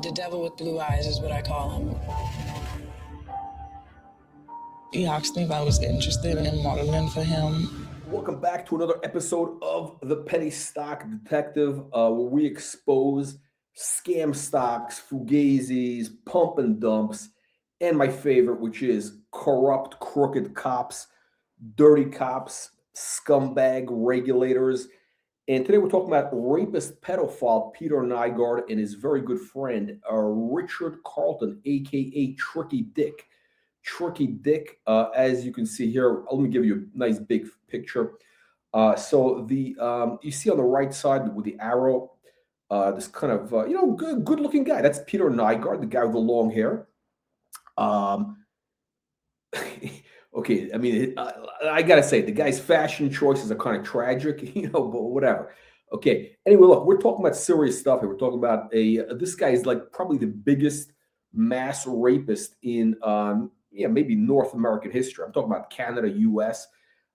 The devil with blue eyes is what I call him. He asked me if I was interested in modeling for him. Welcome back to another episode of The Penny Stock Detective, where we expose scam stocks, fugazis, pump and dumps, and my favorite, which is corrupt, crooked cops, dirty cops, scumbag regulators. And today we're talking about rapist pedophile Peter Nygard and his very good friend, Richard Carleton, aka Tricky Dick. Tricky Dick, as you can see here, let me give you a nice big picture. So the you see on the right side with the arrow, this kind of good looking guy. That's Peter Nygard, the guy with the long hair. Okay, I mean, I gotta say, the guy's fashion choices are kind of tragic, but whatever. Okay, anyway, look, we're talking about serious stuff here. We're talking about this guy is like probably the biggest mass rapist in maybe North American history. I'm talking about Canada, U.S.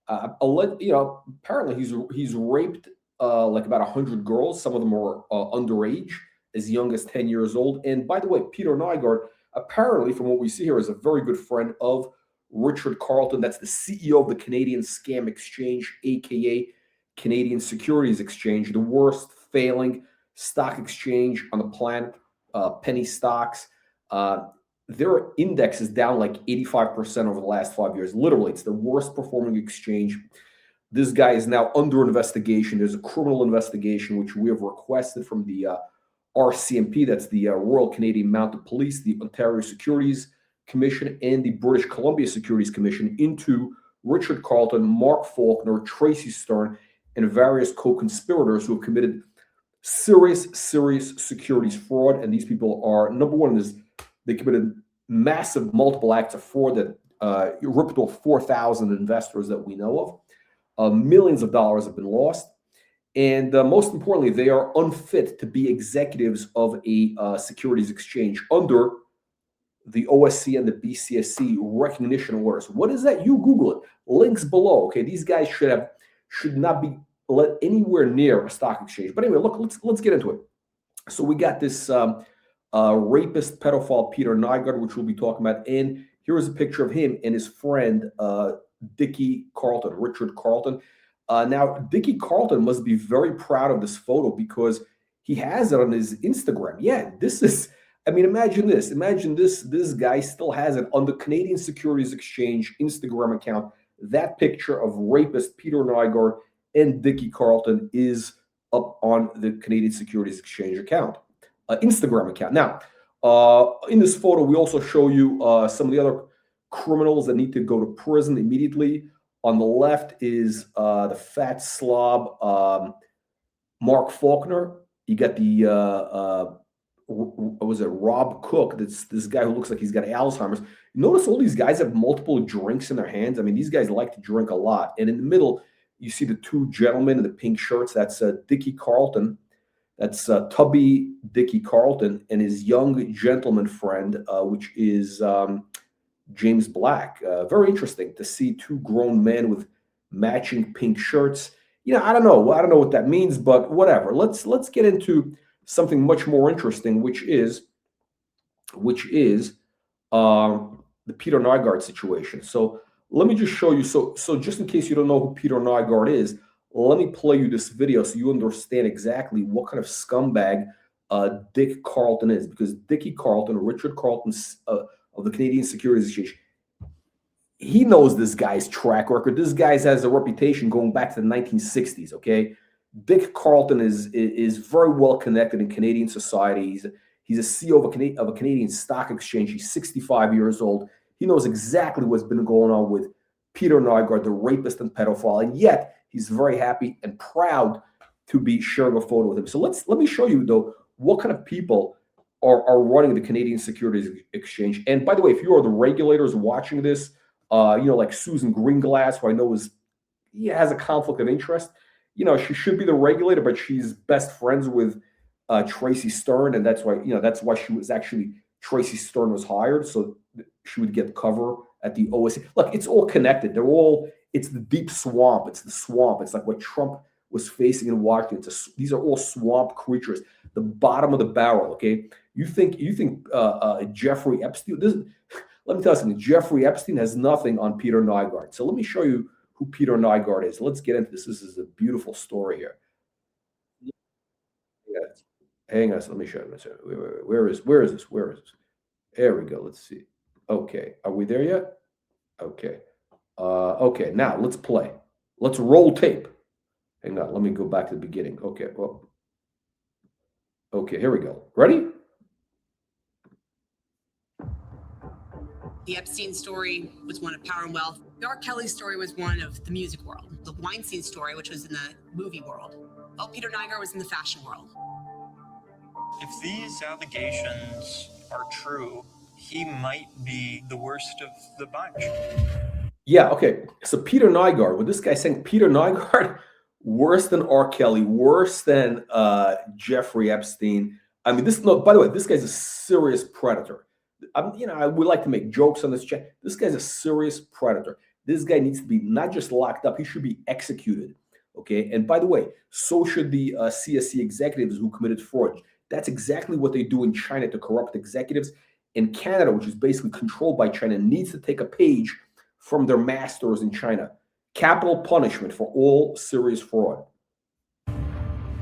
Apparently he's raped like about 100 girls. Some of them are underage, as young as 10 years old. And by the way, Peter Nygard, apparently, from what we see here, is a very good friend of Richard Carleton. That's the CEO of the Canadian Scam Exchange, aka Canadian Securities Exchange, the worst failing stock exchange on the planet. Penny stocks. Their index is down like 85% over the last 5 years. Literally, it's the worst performing exchange. This guy is now under investigation. There's a criminal investigation, which we have requested from the RCMP, that's the Royal Canadian Mounted Police, the Ontario Securities Commission, and the British Columbia Securities Commission into Richard Carleton, Mark Faulkner, Tracy Stern, and various co-conspirators who have committed serious securities fraud. And these people are, number one, they committed massive multiple acts of fraud that ripped off 4,000 investors that we know of. Millions of dollars have been lost. And most importantly, they are unfit to be executives of a securities exchange under the OSC and the BCSC recognition orders. What is that? You Google it. Links below. Okay, these guys should not be let anywhere near a stock exchange. But anyway, look, let's get into it. So we got this rapist pedophile Peter Nygard, which we'll be talking about, and here is a picture of him and his friend Dicky Carleton, Richard Carleton. Now, Dicky Carleton must be very proud of this photo because he has it on his Instagram. Yeah, this is, I mean, imagine this. Imagine this guy still has it on the Canadian Securities Exchange Instagram account. That picture of rapist Peter Nygard and Dicky Carleton is up on the Canadian Securities Exchange account, Instagram account. Now, in this photo, we also show you some of the other criminals that need to go to prison immediately. On the left is the fat slob Mark Faulkner. You got the was it Rob Cook? That's this guy who looks like he's got Alzheimer's. Notice all these guys have multiple drinks in their hands. I mean, these guys like to drink a lot. And in the middle, you see the two gentlemen in the pink shirts. That's Dicky Carleton. That's Tubby Dicky Carleton and his young gentleman friend, which is James Black. Very interesting to see two grown men with matching pink shirts. I don't know what that means, but whatever. Let's get into something much more interesting, which is the Peter Nygard situation. So let me just show you. So just in case you don't know who Peter Nygard is, let me play you this video so you understand exactly what kind of scumbag Dick Carleton is. Because Dicky Carleton, Richard Carleton of the Canadian Securities Exchange, he knows this guy's track record. This guy has a reputation going back to the 1960s, okay? Dick Carleton is very well connected in Canadian society. He's a CEO of a Canadian stock exchange. He's 65 years old. He knows exactly what's been going on with Peter Nygard, the rapist and pedophile, and yet he's very happy and proud to be sharing a photo with him. So let me show you, though, what kind of people are running the Canadian Securities Exchange. And by the way, if you are the regulators watching this, like Susan Greenglass, who I know has a conflict of interest. She should be the regulator, but she's best friends with Tracy Stern, and that's why she was actually Tracy Stern was hired, so she would get cover at the OSC. Look, it's all connected. It's the deep swamp. It's the swamp. It's like what Trump was facing in Washington. These are all swamp creatures. the bottom of the barrel. Okay, you think Jeffrey Epstein? Let me tell you something. Jeffrey Epstein has nothing on Peter Nygard. So let me show you who Peter Nygard is. Let's get into this. This is a beautiful story here. Hang on, let me show you. Where is this? There we go. Let's see. Okay, are we there yet? Okay. Okay, now let's play. Let's roll tape. Hang on, let me go back to the beginning. Okay, well. Okay, here we go. Ready? The Epstein story was one of power and wealth. The R. Kelly story was one of the music world. The Weinstein story, which was in the movie world. Well, Peter Nygard was in the fashion world. If these allegations are true, he might be the worst of the bunch. Yeah, okay. So Peter Nygard, what this guy's saying, Peter Nygard, worse than R. Kelly, worse than Jeffrey Epstein. I mean, by the way, this guy's a serious predator. We like to make jokes on this chat. This guy's a serious predator. This guy needs to be not just locked up, he should be executed. Okay. And by the way, so should the CSE executives who committed fraud. That's exactly what they do in China to corrupt executives. In Canada, which is basically controlled by China, needs to take a page from their masters in China. Capital punishment for all serious fraud.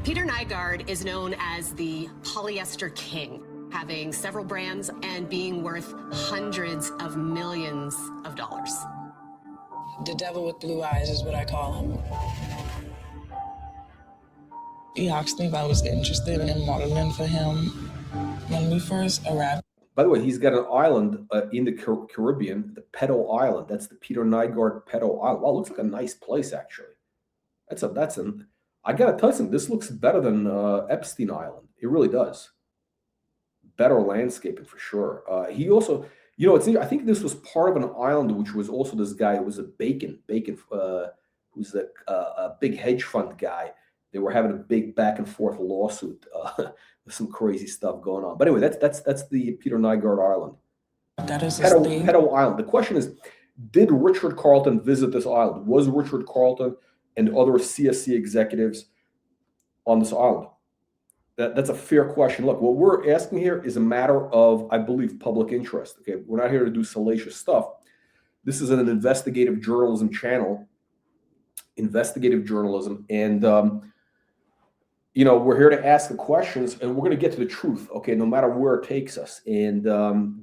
Peter Nygard is known as the polyester king, having several brands and being worth hundreds of millions of dollars. The devil with blue eyes is what I call him. He asked me if I was interested in modeling for him. When we first arrived. By the way, he's got an island in the Caribbean, the Pedo Island. That's the Peter Nygard Pedo Island. Wow, looks like a nice place, actually. I gotta tell you something, this looks better than Epstein Island. It really does. Better landscaping for sure. He also, I think this was part of an island, which was also this guy. It was a Bacon, who's a big hedge fund guy. They were having a big back and forth lawsuit. Some crazy stuff going on. But anyway, that's the Peter Nygard Island. That is Pedo Island. The question is, did Richard Carleton visit this island? Was Richard Carleton and other CSE executives on this island? That's a fair question. Look, what we're asking here is a matter of, I believe, public interest. Okay, we're not here to do salacious stuff. This is an investigative journalism channel, and we're here to ask the questions, and we're going to get to the truth. Okay, no matter where it takes us. And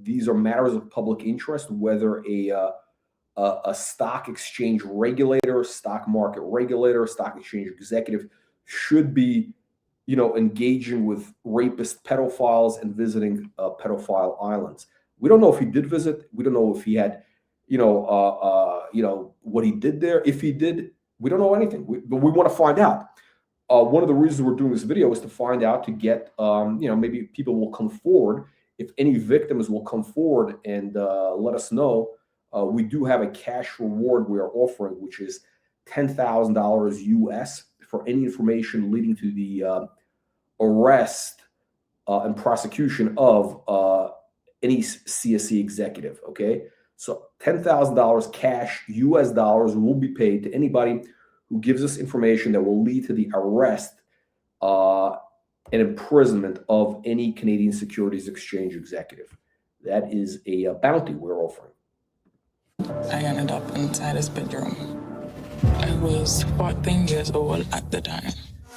these are matters of public interest, whether a stock exchange regulator, stock market regulator, stock exchange executive should be engaging with rapist pedophiles and visiting pedophile islands. We don't know if he did visit. We don't know if he had, what he did there. If he did, we don't know anything. But we want to find out. One of the reasons we're doing this video is to find out, to get, maybe people will come forward. If any victims will come forward and let us know. We do have a cash reward we are offering, which is $10,000 US for any information leading to the arrest and prosecution of any CSE executive. Okay, so $10,000 cash US dollars will be paid to anybody who gives us information that will lead to the arrest and imprisonment of any Canadian Securities Exchange executive. That is a bounty we're offering. I ended up inside his bedroom. I was 14 years old at the time.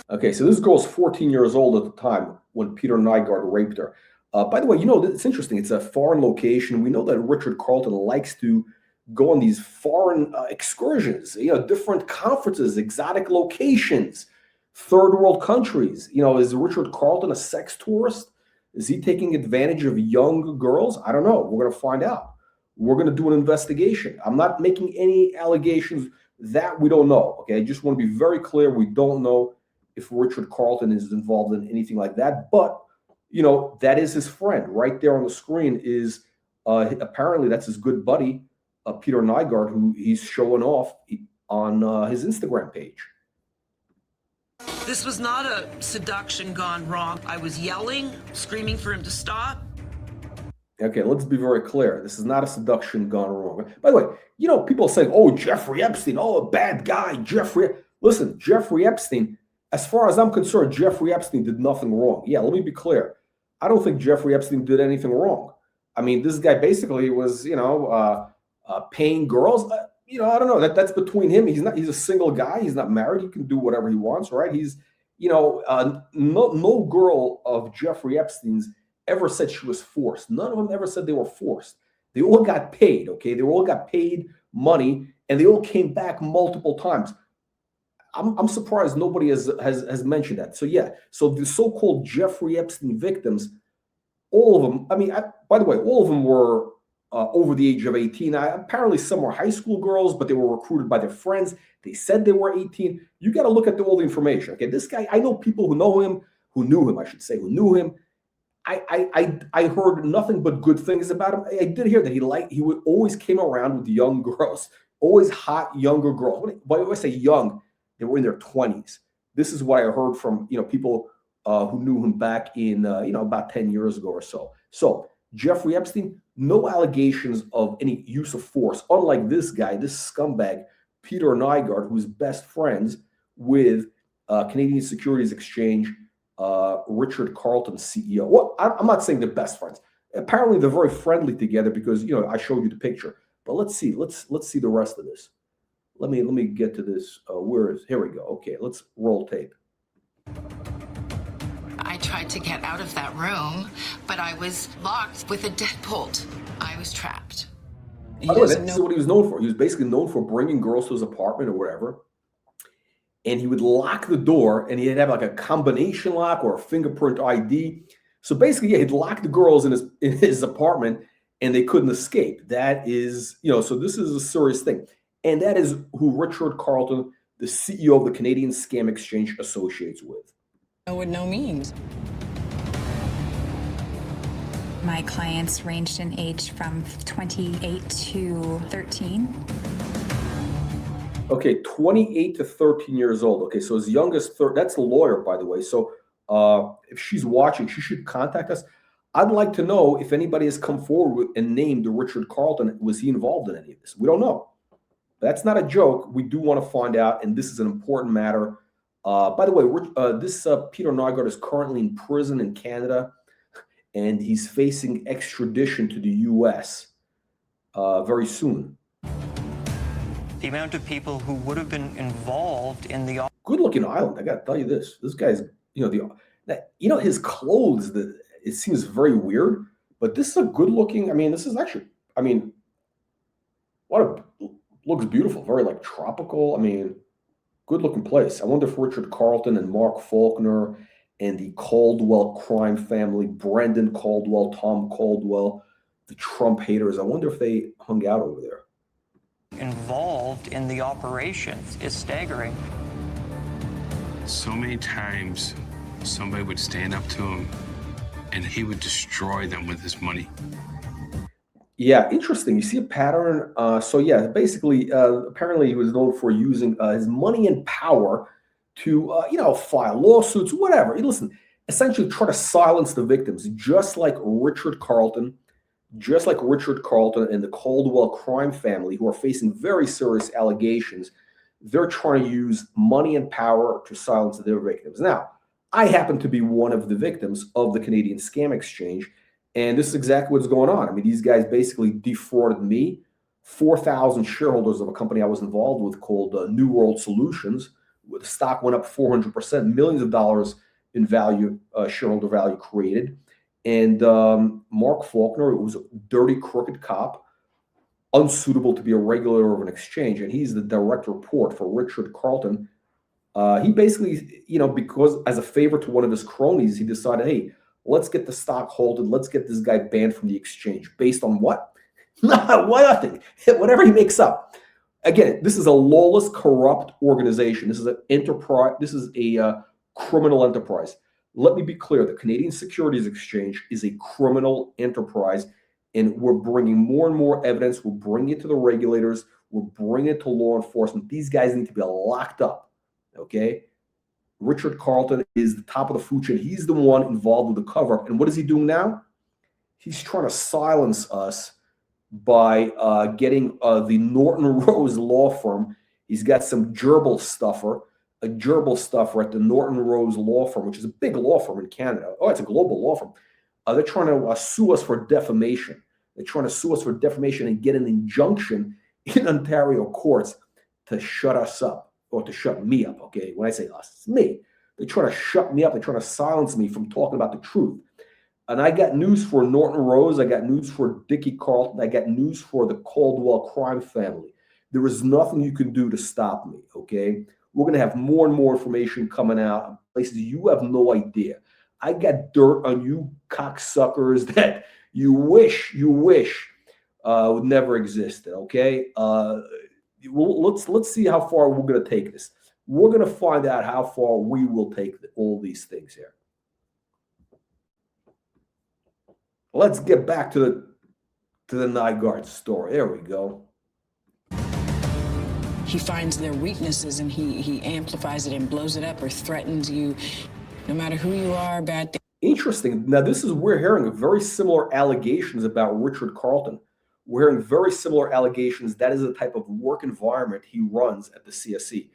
Okay, so this girl's 14 years old at the time when Peter Nygard raped her. By the way, it's interesting. It's a foreign location. We know that Richard Carleton likes to go on these foreign excursions, different conferences, exotic locations, third world countries. Is Richard Carleton a sex tourist? Is he taking advantage of young girls? I don't know. We're going to find out. We're going to do an investigation. I'm not making any allegations that we don't know. Okay, I just want to be very clear. We don't know if Richard Carleton is involved in anything like that. But, that is his friend. Right there on the screen is apparently that's his good buddy, Peter Nygard, who he's showing off on his Instagram page. This was not a seduction gone wrong. I was yelling, screaming for him to stop. Okay, let's be very clear. This is not a seduction gone wrong. By the way, people saying, oh, Jeffrey Epstein, oh, a bad guy, Jeffrey. Listen, Jeffrey Epstein, as far as I'm concerned, Jeffrey Epstein did nothing wrong. Yeah, let me be clear. I don't think Jeffrey Epstein did anything wrong. I mean, this guy basically was, paying girls. I don't know. That's between him. He's a single guy. He's not married. He can do whatever he wants, right? He's, no girl of Jeffrey Epstein's ever said she was forced. None of them ever said they were forced. They all got paid, okay? They all got paid money, and they all came back multiple times. I'm surprised nobody has mentioned that. So yeah, so the so-called Jeffrey Epstein victims, all of them, by the way, all of them were over the age of 18. Apparently some were high school girls, but they were recruited by their friends. They said they were 18. You got to look at all the information. Okay, this guy, I know people who know him, who knew him, I should say, who knew him. I heard nothing but good things about him. I did hear that he would always came around with young girls, always hot younger girls. When I say young, they were in their 20s. This is what I heard from people who knew him back in about 10 years ago or so. So Jeffrey Epstein, no allegations of any use of force, unlike this guy, this scumbag, Peter Nygard, who's best friends with Canadian Securities Exchange, Richard Carleton, CEO. Well, I'm not saying they're best friends. Apparently, they're very friendly together because I showed you the picture. But let's see the rest of this. Let me get to this. Here we go. Okay, let's roll tape. I tried to get out of that room, but I was locked with a deadbolt. I was trapped. This is what he was known for. He was basically known for bringing girls to his apartment or whatever. And he would lock the door, and he'd have like a combination lock or a fingerprint ID. So basically, yeah, he'd lock the girls in his apartment, and they couldn't escape. That is, so this is a serious thing. And that is who Richard Carleton, the CEO of the Canadian Scam Exchange, associates with. With no means. My clients ranged in age from 28 to 13. Okay, 28 to 13 years old. Okay, so his youngest, that's a lawyer, by the way. So if she's watching, she should contact us. I'd like to know if anybody has come forward and named Richard Carleton. Was he involved in any of this? We don't know. That's not a joke. We do want to find out, and this is an important matter. By the way, this Peter Nygard is currently in prison in Canada, and he's facing extradition to the U.S. Very soon. The amount of people who would have been involved in the good-looking island. I got to tell you this. This guy's, his clothes. It seems very weird, but this is a good-looking. This is actually. Looks beautiful. Very like tropical. Good-looking place. I wonder if Richard Carleton and Mark Faulkner and the Caldwell crime family, Brendan Caldwell, Tom Caldwell, the Trump haters. I wonder if they hung out over there. Involved in the operation is staggering. So many times somebody would stand up to him and he would destroy them with his money. Yeah, interesting. You see a pattern. So yeah, basically, apparently he was known for using his money and power to, file lawsuits, whatever. Listen, essentially try to silence the victims, just like Richard Carleton and the Caldwell crime family, who are facing very serious allegations. They're trying to use money and power to silence their victims. Now, I happen to be one of the victims of the Canadian Scam Exchange, and this is exactly what's going on. These guys basically defrauded me, 4,000 shareholders of a company I was involved with called New World Solutions. The stock went up 400%, millions of dollars in value, shareholder value created. And Mark Faulkner, who was a dirty, crooked cop, unsuitable to be a regulator of an exchange, and he's the direct report for Richard Carleton. He basically, because as a favor to one of his cronies, he decided, hey, let's get the stock halted. Let's get this guy banned from the exchange. Based on what? Nothing. Whatever he makes up. Again, this is a lawless, corrupt organization. This is an enterprise. This is a criminal enterprise. Let me be clear. The Canadian Securities Exchange is a criminal enterprise, and we're bringing more and more evidence. We're bringing it to the regulators. We're bringing it to law enforcement. These guys need to be locked up, okay? Richard Carleton is the top of the food chain. He's the one involved with the cover-up. And what is he doing now? He's trying to silence us by getting the Norton Rose law firm. He's got some gerbil stuffer, gerbil stuff. We're at the Norton Rose law firm, which is a big law firm in Canada. Oh, it's a global law firm. They're trying to sue us for defamation. They're trying to sue us for defamation and get an injunction in Ontario courts to shut us up, or to shut me up, okay? When I say us, it's me. They're trying to shut me up. They're trying to silence me from talking about the truth. And I got news for Norton Rose. I got news for Dicky Carleton. I got news for the Caldwell crime family. There is nothing you can do to stop me, okay? We're going to have more and more information coming out in places you have no idea. I got dirt on you cocksuckers that you wish would never existed, okay? Let's see how far we're going to take this. We're going to find out how far we will take all these things here. Let's get back to the Nygard story. There we go. He finds their weaknesses and he amplifies it and blows it up or threatens you. No matter who you are, bad things. Interesting. Now, we're hearing very similar allegations about Richard Carleton. We're hearing very similar allegations. That is the type of work environment he runs at the CSE,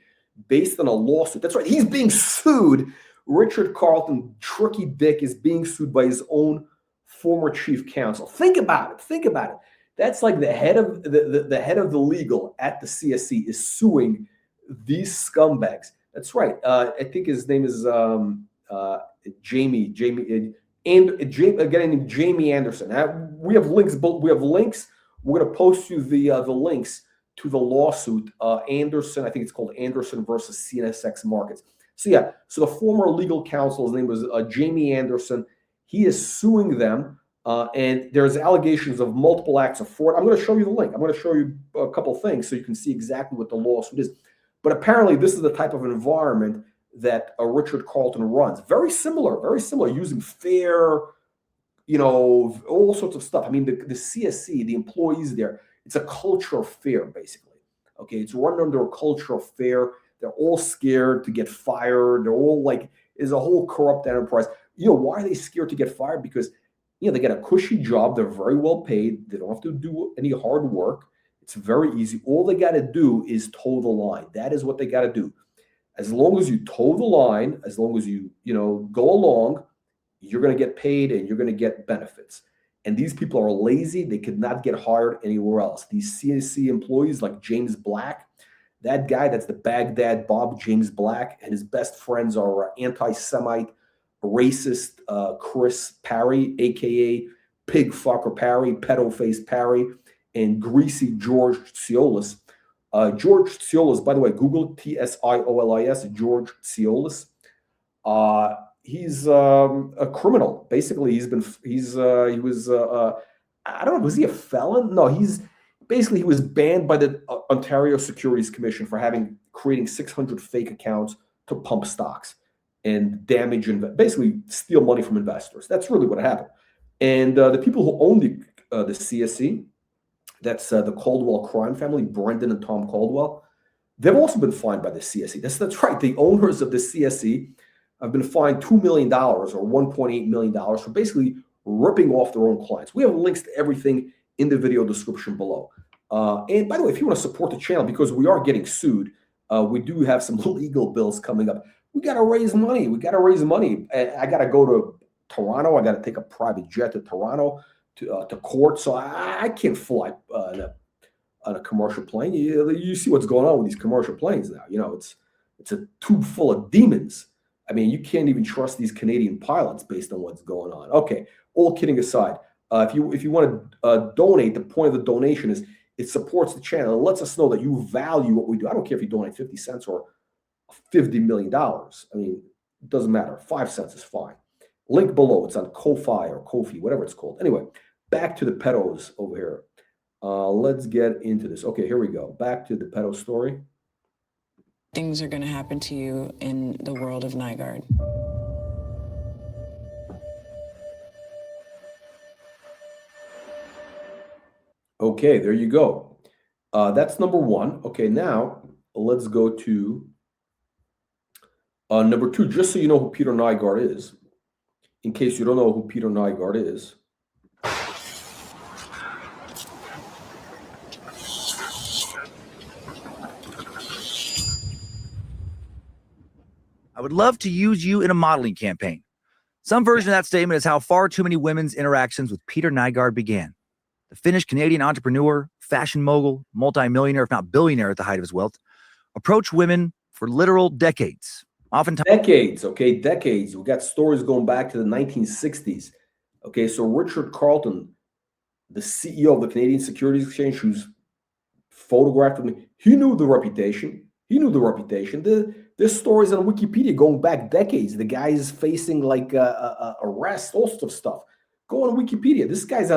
based on a lawsuit. That's right. He's being sued. Richard Carleton, Tricky Dick, is being sued by his own former chief counsel. Think about it. Think about it. That's like the head of the head of the legal at the CSE is suing these scumbags. That's right. I think his name is Jamie, and a guy named Jamie Anderson. We have links. We're going to post you the links to the lawsuit. Anderson, I think it's called Anderson versus CNSX Markets. So yeah, so the former legal counsel, his name was Jamie Anderson. He is suing them, and there's allegations of multiple acts of fraud. I'm going to show you the link. I'm going to show you a couple of things so you can see exactly what the lawsuit is. But apparently, this is the type of environment that Richard Carleton runs. Very similar, using fair, all sorts of stuff. I mean, the CSE, the employees there, it's a culture of fear, basically. Okay, it's run under a culture of fear. They're all scared to get fired. They're all like, is a whole corrupt enterprise. Why are they scared to get fired? Because, they get a cushy job. They're very well paid. They don't have to do any hard work. It's very easy. All they got to do is toe the line. That is what they got to do. As long as you toe the line, as long as you, go along, you're going to get paid and you're going to get benefits. And these people are lazy. They could not get hired anywhere else. These CSE employees like James Black, that guy, that's the Baghdad Bob, James Black, and his best friends are anti-Semite, racist Chris Parry, a.k.a. Pig Fucker Parry, Pedo Face Parry, and Greasy George Tsioulis. George Tsioulis, by the way, Google Tsioulis, George Tsioulis. He's a criminal. Basically, he was I don't know, was he a felon? No, he was banned by the Ontario Securities Commission for creating 600 fake accounts to pump stocks and damage and basically steal money from investors. That's really what happened. And the people who own the CSE, that's the Caldwell crime family, Brendan and Tom Caldwell, they've also been fined by the CSE. That's right. The owners of the CSE have been fined $2 million or $1.8 million for basically ripping off their own clients. We have links to everything in the video description below. And by the way, if you want to support the channel, because we are getting sued, we do have some legal bills coming up. We got to raise money. I got to go to Toronto. I got to take a private jet to Toronto to court. So I can't fly on a commercial plane. You see what's going on with these commercial planes now. It's a tube full of demons. I mean, you can't even trust these Canadian pilots based on what's going on. Okay, all kidding aside, if you want to donate, the point of the donation is it supports the channel. It lets us know that you value what we do. I don't care if you donate 50 cents or $50 million. I mean, it doesn't matter. 5 cents is fine. Link below. It's on Ko-Fi or Ko-Fi, whatever it's called. Anyway, back to the pedos over here. Let's get into this. Okay, here we go. Back to the pedo story. Things are going to happen to you in the world of Nygard. Okay, there you go. That's number one. Okay, now let's go to number two, just so you know who Peter Nygard is. In case you don't know who Peter Nygard is. I would love to use you in a modeling campaign. Some version of that statement is how far too many women's interactions with Peter Nygard began. The Finnish-Canadian entrepreneur, fashion mogul, multimillionaire, if not billionaire at the height of his wealth, approached women for literal decades. Oftentimes, decades, okay, decades. We got stories going back to the 1960s. Okay, so Richard Carleton, the CEO of the Canadian Securities Exchange, who's photographed with me, he knew the reputation. He knew the reputation. There's stories on Wikipedia going back decades. The guy is facing like arrest, all sorts of stuff. Go on Wikipedia. This guy's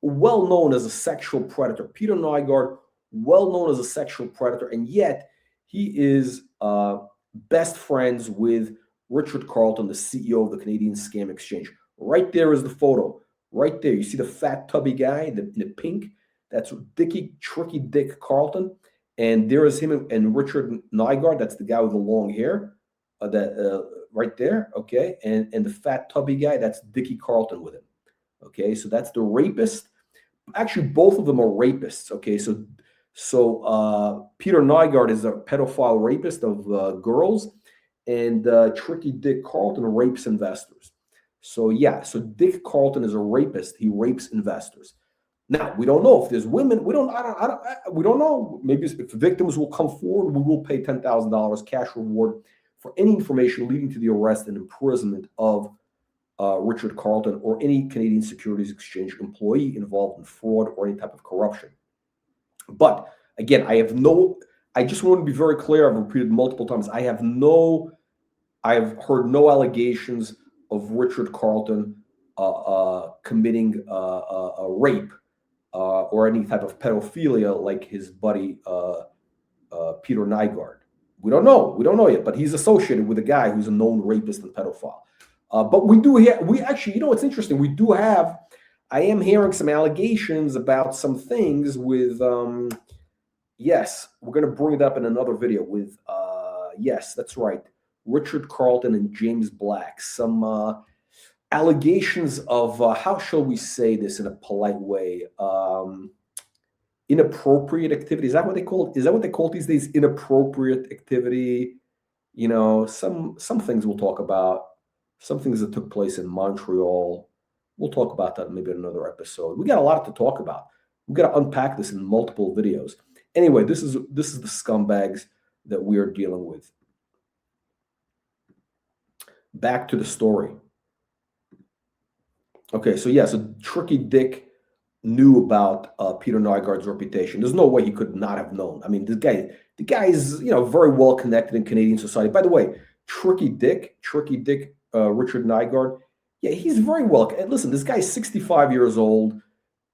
well known as a sexual predator. Peter Nygard, well known as a sexual predator, and yet he is best friends with Richard Carleton, the CEO of the Canadian Scam Exchange. Right there is the photo. Right there. You see the fat, tubby guy in the pink? That's Dicky, Tricky Dick Carleton. And there is him and Richard Nygard. That's the guy with the long hair. Right there. Okay. And the fat, tubby guy, that's Dicky Carleton with him. Okay. So that's the rapist. Actually, both of them are rapists. Okay. So Peter Nygard is a pedophile rapist of girls, and Tricky Dick Carleton rapes investors. So yeah, so Dick Carleton is a rapist. He rapes investors. Now we don't know if there's women. We don't know. Maybe if victims will come forward, we will pay $10,000 cash reward for any information leading to the arrest and imprisonment of Richard Carleton or any Canadian Securities Exchange employee involved in fraud or any type of corruption. But again, I just want to be very clear. I've repeated multiple times. I've heard no allegations of Richard Carleton committing a rape or any type of pedophilia like his buddy Peter Nygard. We don't know yet, but he's associated with a guy who's a known rapist and pedophile. But we actually, it's interesting. I am hearing some allegations about some things with, yes, we're going to bring it up in another video with, yes, that's right, Richard Carleton and James Black. Some allegations of, how shall we say this in a polite way, inappropriate activity. Is that what they call it? Is that what they call it these days? Inappropriate activity. Some things we'll talk about, some things that took place in Montreal. We'll talk about that maybe in another episode. We got a lot to talk about. We got to unpack this in multiple videos. Anyway, this is the scumbags that we are dealing with. Back to the story. Okay, so yeah, so Tricky Dick knew about Peter Nygard's reputation. There's no way he could not have known. I mean, the guy is very well connected in Canadian society. By the way, Tricky Dick, Richard Nygard. Yeah, he's very well. And listen, this guy's 65 years old,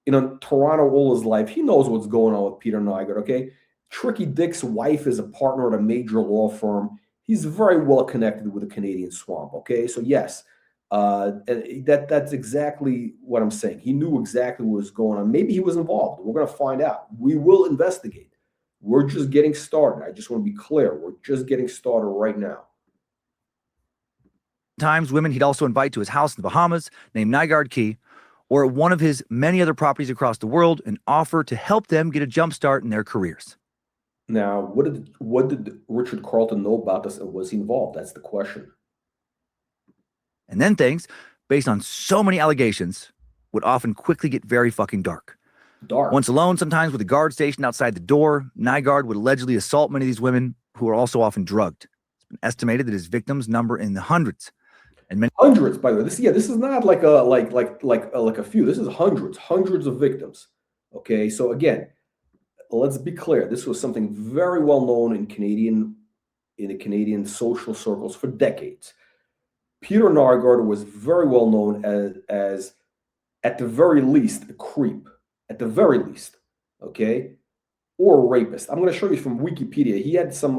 in Toronto all his life. He knows what's going on with Peter Nygard, okay? Tricky Dick's wife is a partner at a major law firm. He's very well connected with the Canadian swamp, okay? So yes, that's exactly what I'm saying. He knew exactly what was going on. Maybe he was involved. We're going to find out. We will investigate. We're just getting started. I just want to be clear. We're just getting started right now. times women he'd also invite to his house in the Bahamas, named Nygard Key, or at one of his many other properties across the world, and offer to help them get a jump start in their careers. Now, what did Richard Carleton know about this, and was he involved? That's the question. And then things, based on so many allegations, would often quickly get very fucking dark. Once alone, sometimes with a guard stationed outside the door, Nygard would allegedly assault many of these women, who are also often drugged. It's been estimated that his victims number in the hundreds. And many hundreds, by the way. This is not like a few. This is hundreds of victims. Okay, so again, let's be clear. This was something very well known in the Canadian social circles for decades. Peter Nygard was very well known as at the very least, a creep. At the very least, okay, or a rapist. I'm going to show you from Wikipedia. He had some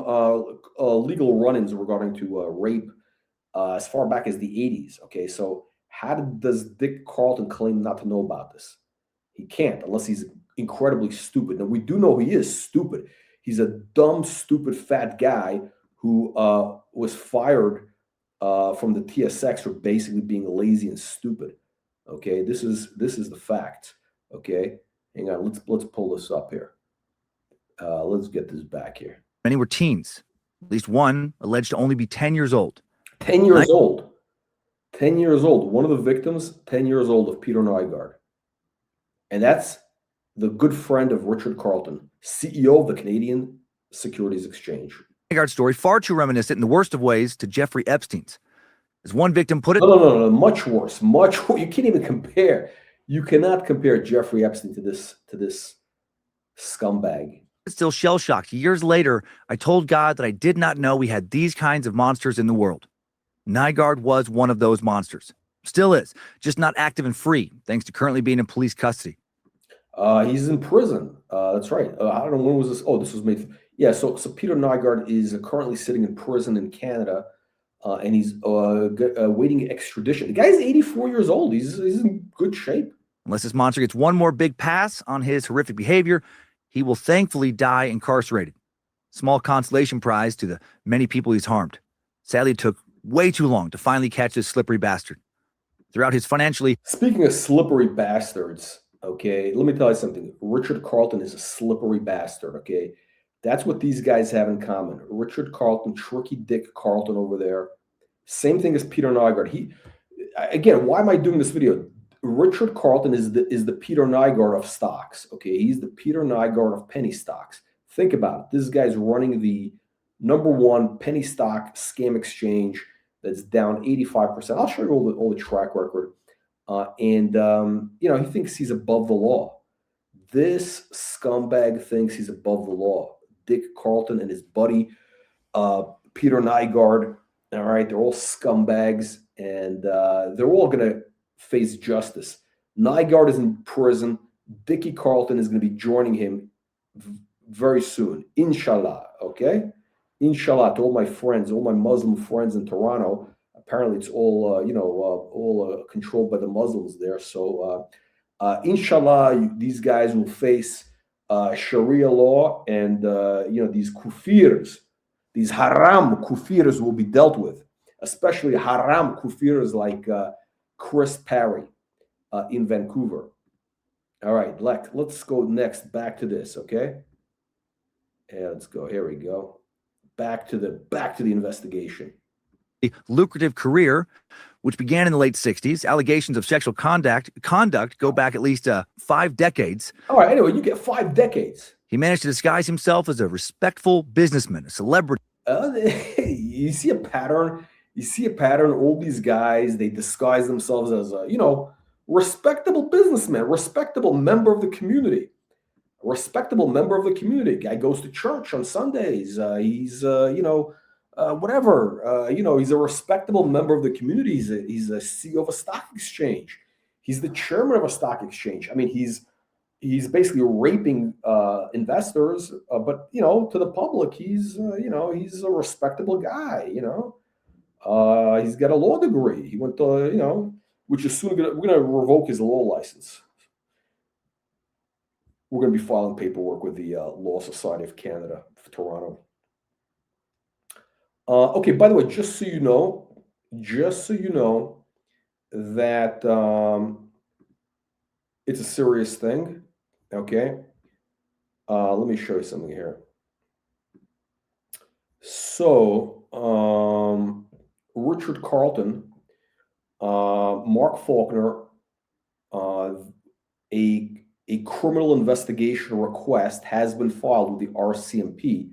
legal run-ins regarding to rape as far back as the 80s. Okay, so how does Dick Carleton claim not to know about this? He can't, unless he's incredibly stupid. Now, we do know he is stupid. He's a dumb, stupid, fat guy who was fired from the TSX for basically being lazy and stupid. Okay, this is the fact. Okay, hang on. Let's pull this up here. Let's get this back here. Many were teens, At least one alleged to only be 10 years old. 10 years old. 10 years old. One of the victims, 10 years old, of Peter Nygard. And that's the good friend of Richard Carleton, CEO of the Canadian Securities Exchange. Nygard's story far too reminiscent in the worst of ways to Jeffrey Epstein's. As one victim put it, No, much worse. Much worse. You can't even compare. You cannot compare Jeffrey Epstein to this scumbag. Still shell-shocked. Years later, I told God that I did not know we had these kinds of monsters in the world. Nygard was one of those monsters. Still is, just not active and free, thanks to currently being in police custody. He's in prison. That's right. I don't know when was this. Oh, this was made. Yeah, so Peter Nygard is currently sitting in prison in Canada, and he's waiting extradition. The guy's 84 years old. He's in good shape. Unless this monster gets one more big pass on his horrific behavior, he will thankfully die incarcerated. Small consolation prize to the many people he's harmed. Sadly, it took way too long to finally catch this slippery bastard. Throughout his financially... Speaking of slippery bastards, okay, let me tell you something. Richard Carleton is a slippery bastard, okay? That's what these guys have in common. Richard Carleton, Tricky Dick Carleton over there. Same thing as Peter Nygard. Again, why am I doing this video? Richard Carleton is the Peter Nygard of stocks, okay? He's the Peter Nygard of penny stocks. Think about it. This guy's running the #1 penny stock scam exchange that's down 85%. I'll show you all the track record. He thinks he's above the law. This scumbag thinks he's above the law. Dick Carleton and his buddy, Peter Nygard, all right? They're all scumbags, and they're all going to face justice. Nygard is in prison. Dicky Carleton is going to be joining him very soon, inshallah, okay? Inshallah, to all my friends, all my Muslim friends in Toronto. Apparently it's all, controlled by the Muslims there. So, inshallah, these guys will face Sharia law, and, these kufirs, these haram kufirs will be dealt with, especially haram kufirs like Chris Parry in Vancouver. All right, let's go next. Back to this, okay? Yeah, let's go. Here we go. Back to the investigation. A lucrative career, which began in the late 60s. Allegations of sexual conduct go back at least 5 decades. All right, anyway, you get 5 decades. He managed to disguise himself as a respectful businessman, a celebrity. You see a pattern. All these guys, they disguise themselves as a, respectable businessman, respectable member of the community. A respectable member of the community. Guy goes to church on Sundays. He's, whatever. He's a respectable member of the community. He's a CEO of a stock exchange. He's the chairman of a stock exchange. I mean, he's basically raping investors. But to the public, he's a respectable guy. He's got a law degree. He went to, which is soon we're gonna revoke his law license. We're going to be filing paperwork with the Law Society of Canada for Toronto. Okay, by the way, just so you know that it's a serious thing, okay? Let me show you something here. So, Richard Carleton, Mark Faulkner, a criminal investigation request has been filed with the RCMP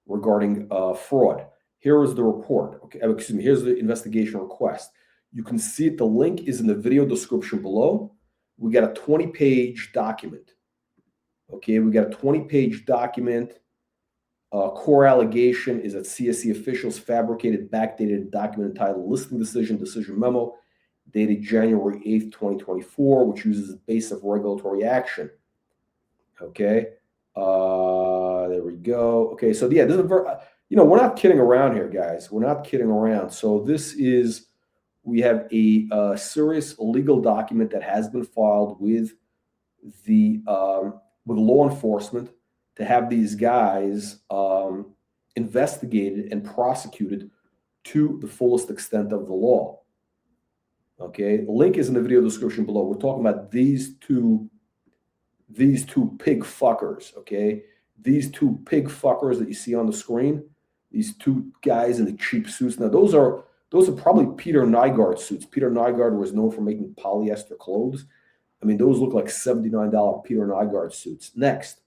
regarding fraud. Here is the report. Okay, excuse me. Here's the investigation request. You can see it. The link is in the video description below. We got a 20-page document. Okay, we got a 20-page document. Core allegation is that CSE officials fabricated, backdated document entitled "Listing Decision Memo," dated January 8th, 2024, which uses the base of regulatory action. Okay, there we go. Okay, so yeah, this is we're not kidding around here, guys. We're not kidding around. So we have a serious legal document that has been filed with law enforcement to have these guys investigated and prosecuted to the fullest extent of the law. Okay, the link is in the video description below. We're talking about these two pig fuckers. Okay, these two pig fuckers that you see on the screen. These two guys in the cheap suits. Now, those are probably Peter Nygard suits. Peter Nygard was known for making polyester clothes. I mean, those look like $79 Peter Nygard suits. Next.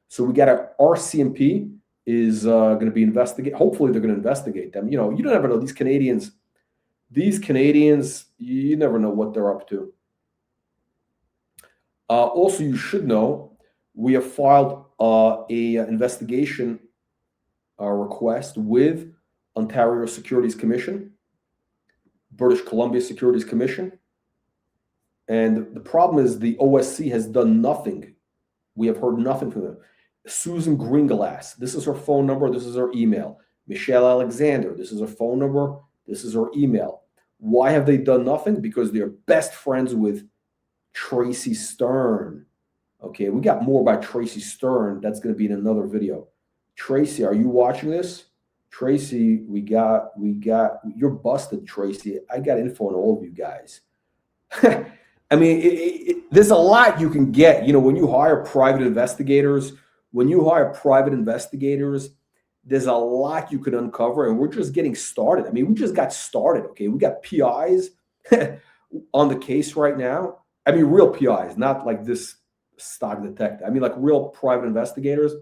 So we got a RCMP is going to be investigate. Hopefully, they're going to investigate them. You know, you don't ever know. These Canadians, you never know what they're up to. Also, you should know, we have filed a investigation request with Ontario Securities Commission, British Columbia Securities Commission. And the problem is the OSC has done nothing. We have heard nothing from them. Susan Greenglass, this is her phone number, this is her email. Michelle Alexander, this is her phone number, this is her email. Why have they done nothing? Because they're best friends with Tracy Stern. Okay, we got more about Tracy Stern. That's going to be in another video. Tracy, are you watching this? Tracy, we got, you're busted, Tracy. I got info on all of you guys. I mean, there's a lot you can get. You know, when you hire private investigators, there's a lot you can uncover, and we're just getting started. I mean, we just got started, okay? We got PIs on the case right now. I mean, real PIs, not like this stock detective. I mean, like real private investigators.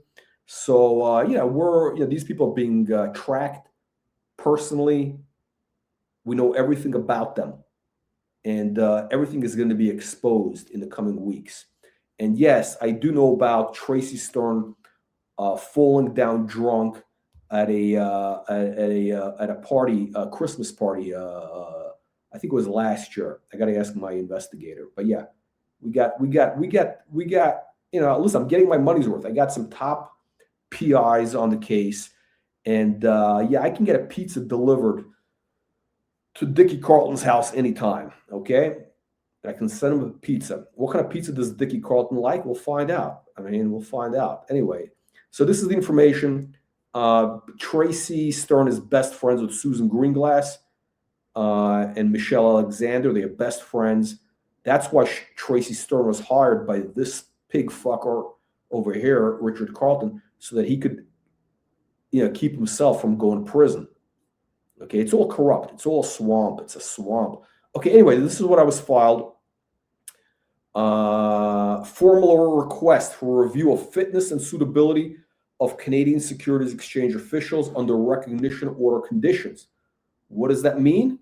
So, these people are being tracked personally. We know everything about them, and everything is going to be exposed in the coming weeks. And yes, I do know about Tracy Stern falling down drunk at a party, a Christmas party. I think it was last year. I got to ask my investigator. But yeah, we got. You know, listen, I'm getting my money's worth. I got some top PIs on the case, and I can get a pizza delivered to Dicky Carleton's house anytime. Okay, I can send him a pizza. What kind of pizza does Dicky Carleton like? We'll find out. We'll find out. Anyway, so this is the information. Tracy Stern is best friends with Susan Greenglass and Michelle Alexander. They are best friends. That's why Tracy Stern was hired by this pig fucker over here, Richard Carleton, so that he could, keep himself from going to prison. Okay, it's all corrupt. It's all swamp. It's a swamp. Okay, anyway, this is what I was filed. Formal request for review of fitness and suitability of Canadian Securities Exchange officials under recognition order conditions. What does that mean?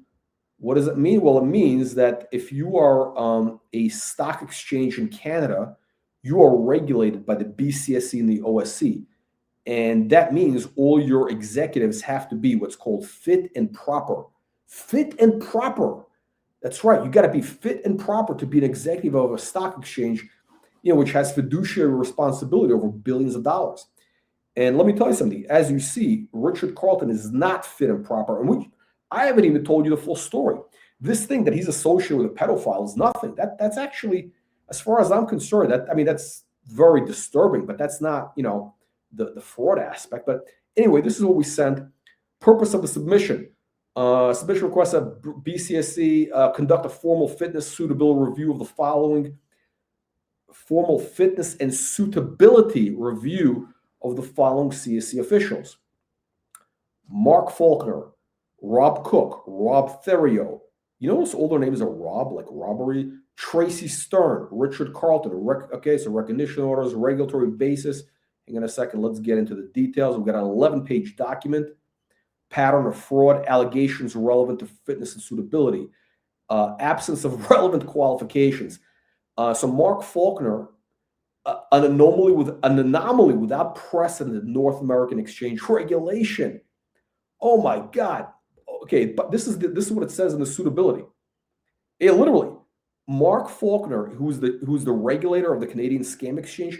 What does it mean? Well, it means that if you are a stock exchange in Canada, you are regulated by the BCSC and the OSC. And that means all your executives have to be what's called fit and proper. Fit and proper. That's right. You got to be fit and proper to be an executive of a stock exchange, which has fiduciary responsibility over billions of dollars. And let me tell you something. As you see, Richard Carleton is not fit and proper. And I haven't even told you the full story. This thing that he's associated with a pedophile is nothing. That's actually, as far as I'm concerned, that's very disturbing. But that's not, the fraud aspect. But anyway, this is what we sent. Purpose of the submission. Submission requests that BCSC conduct a formal fitness suitability review of the following. Formal fitness and suitability review of the following CSC officials: Mark Faulkner, Rob Cook, Rob Therio. You notice all their names are Rob, like robbery. Tracy Stern, Richard Carleton. So recognition orders, regulatory basis. Hang on a second. Let's get into the details. We've got an 11-page document. Pattern of fraud, allegations relevant to fitness and suitability. Absence of relevant qualifications. So Mark Faulkner, an anomaly without precedent in North American exchange regulation. Oh my God. Okay, but this is what it says in the suitability. Literally, Mark Faulkner, who's the regulator of the Canadian Scam Exchange,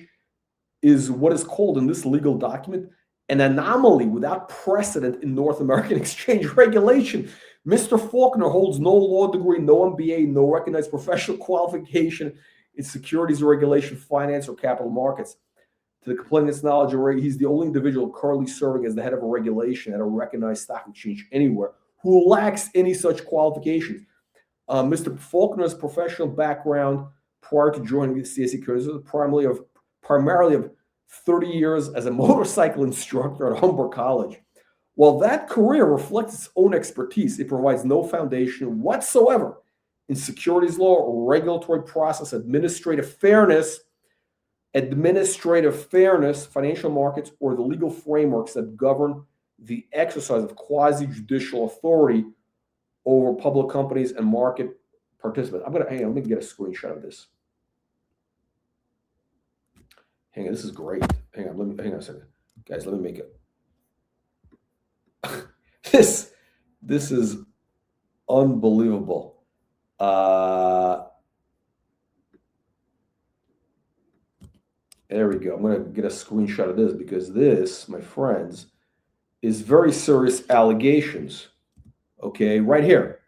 is what is called in this legal document an anomaly without precedent in North American exchange regulation. Mr. Faulkner holds no law degree, no MBA, no recognized professional qualification in securities regulation, finance, or capital markets. To the complainant's knowledge, he's the only individual currently serving as the head of a regulation at a recognized stock exchange anywhere who lacks any such qualifications. Mr. Faulkner's professional background prior to joining the CSE was primarily of 30 years as a motorcycle instructor at Humber College. While that career reflects its own expertise, it provides no foundation whatsoever in securities law, regulatory process, administrative fairness, financial markets, or the legal frameworks that govern the exercise of quasi-judicial authority over public companies and market participants. Let me get a screenshot of this. Hang on, this is great. Hang on a second. Guys, let me make it. This is unbelievable. There we go. I'm going to get a screenshot of this because this, my friends, is very serious allegations. Okay, right here.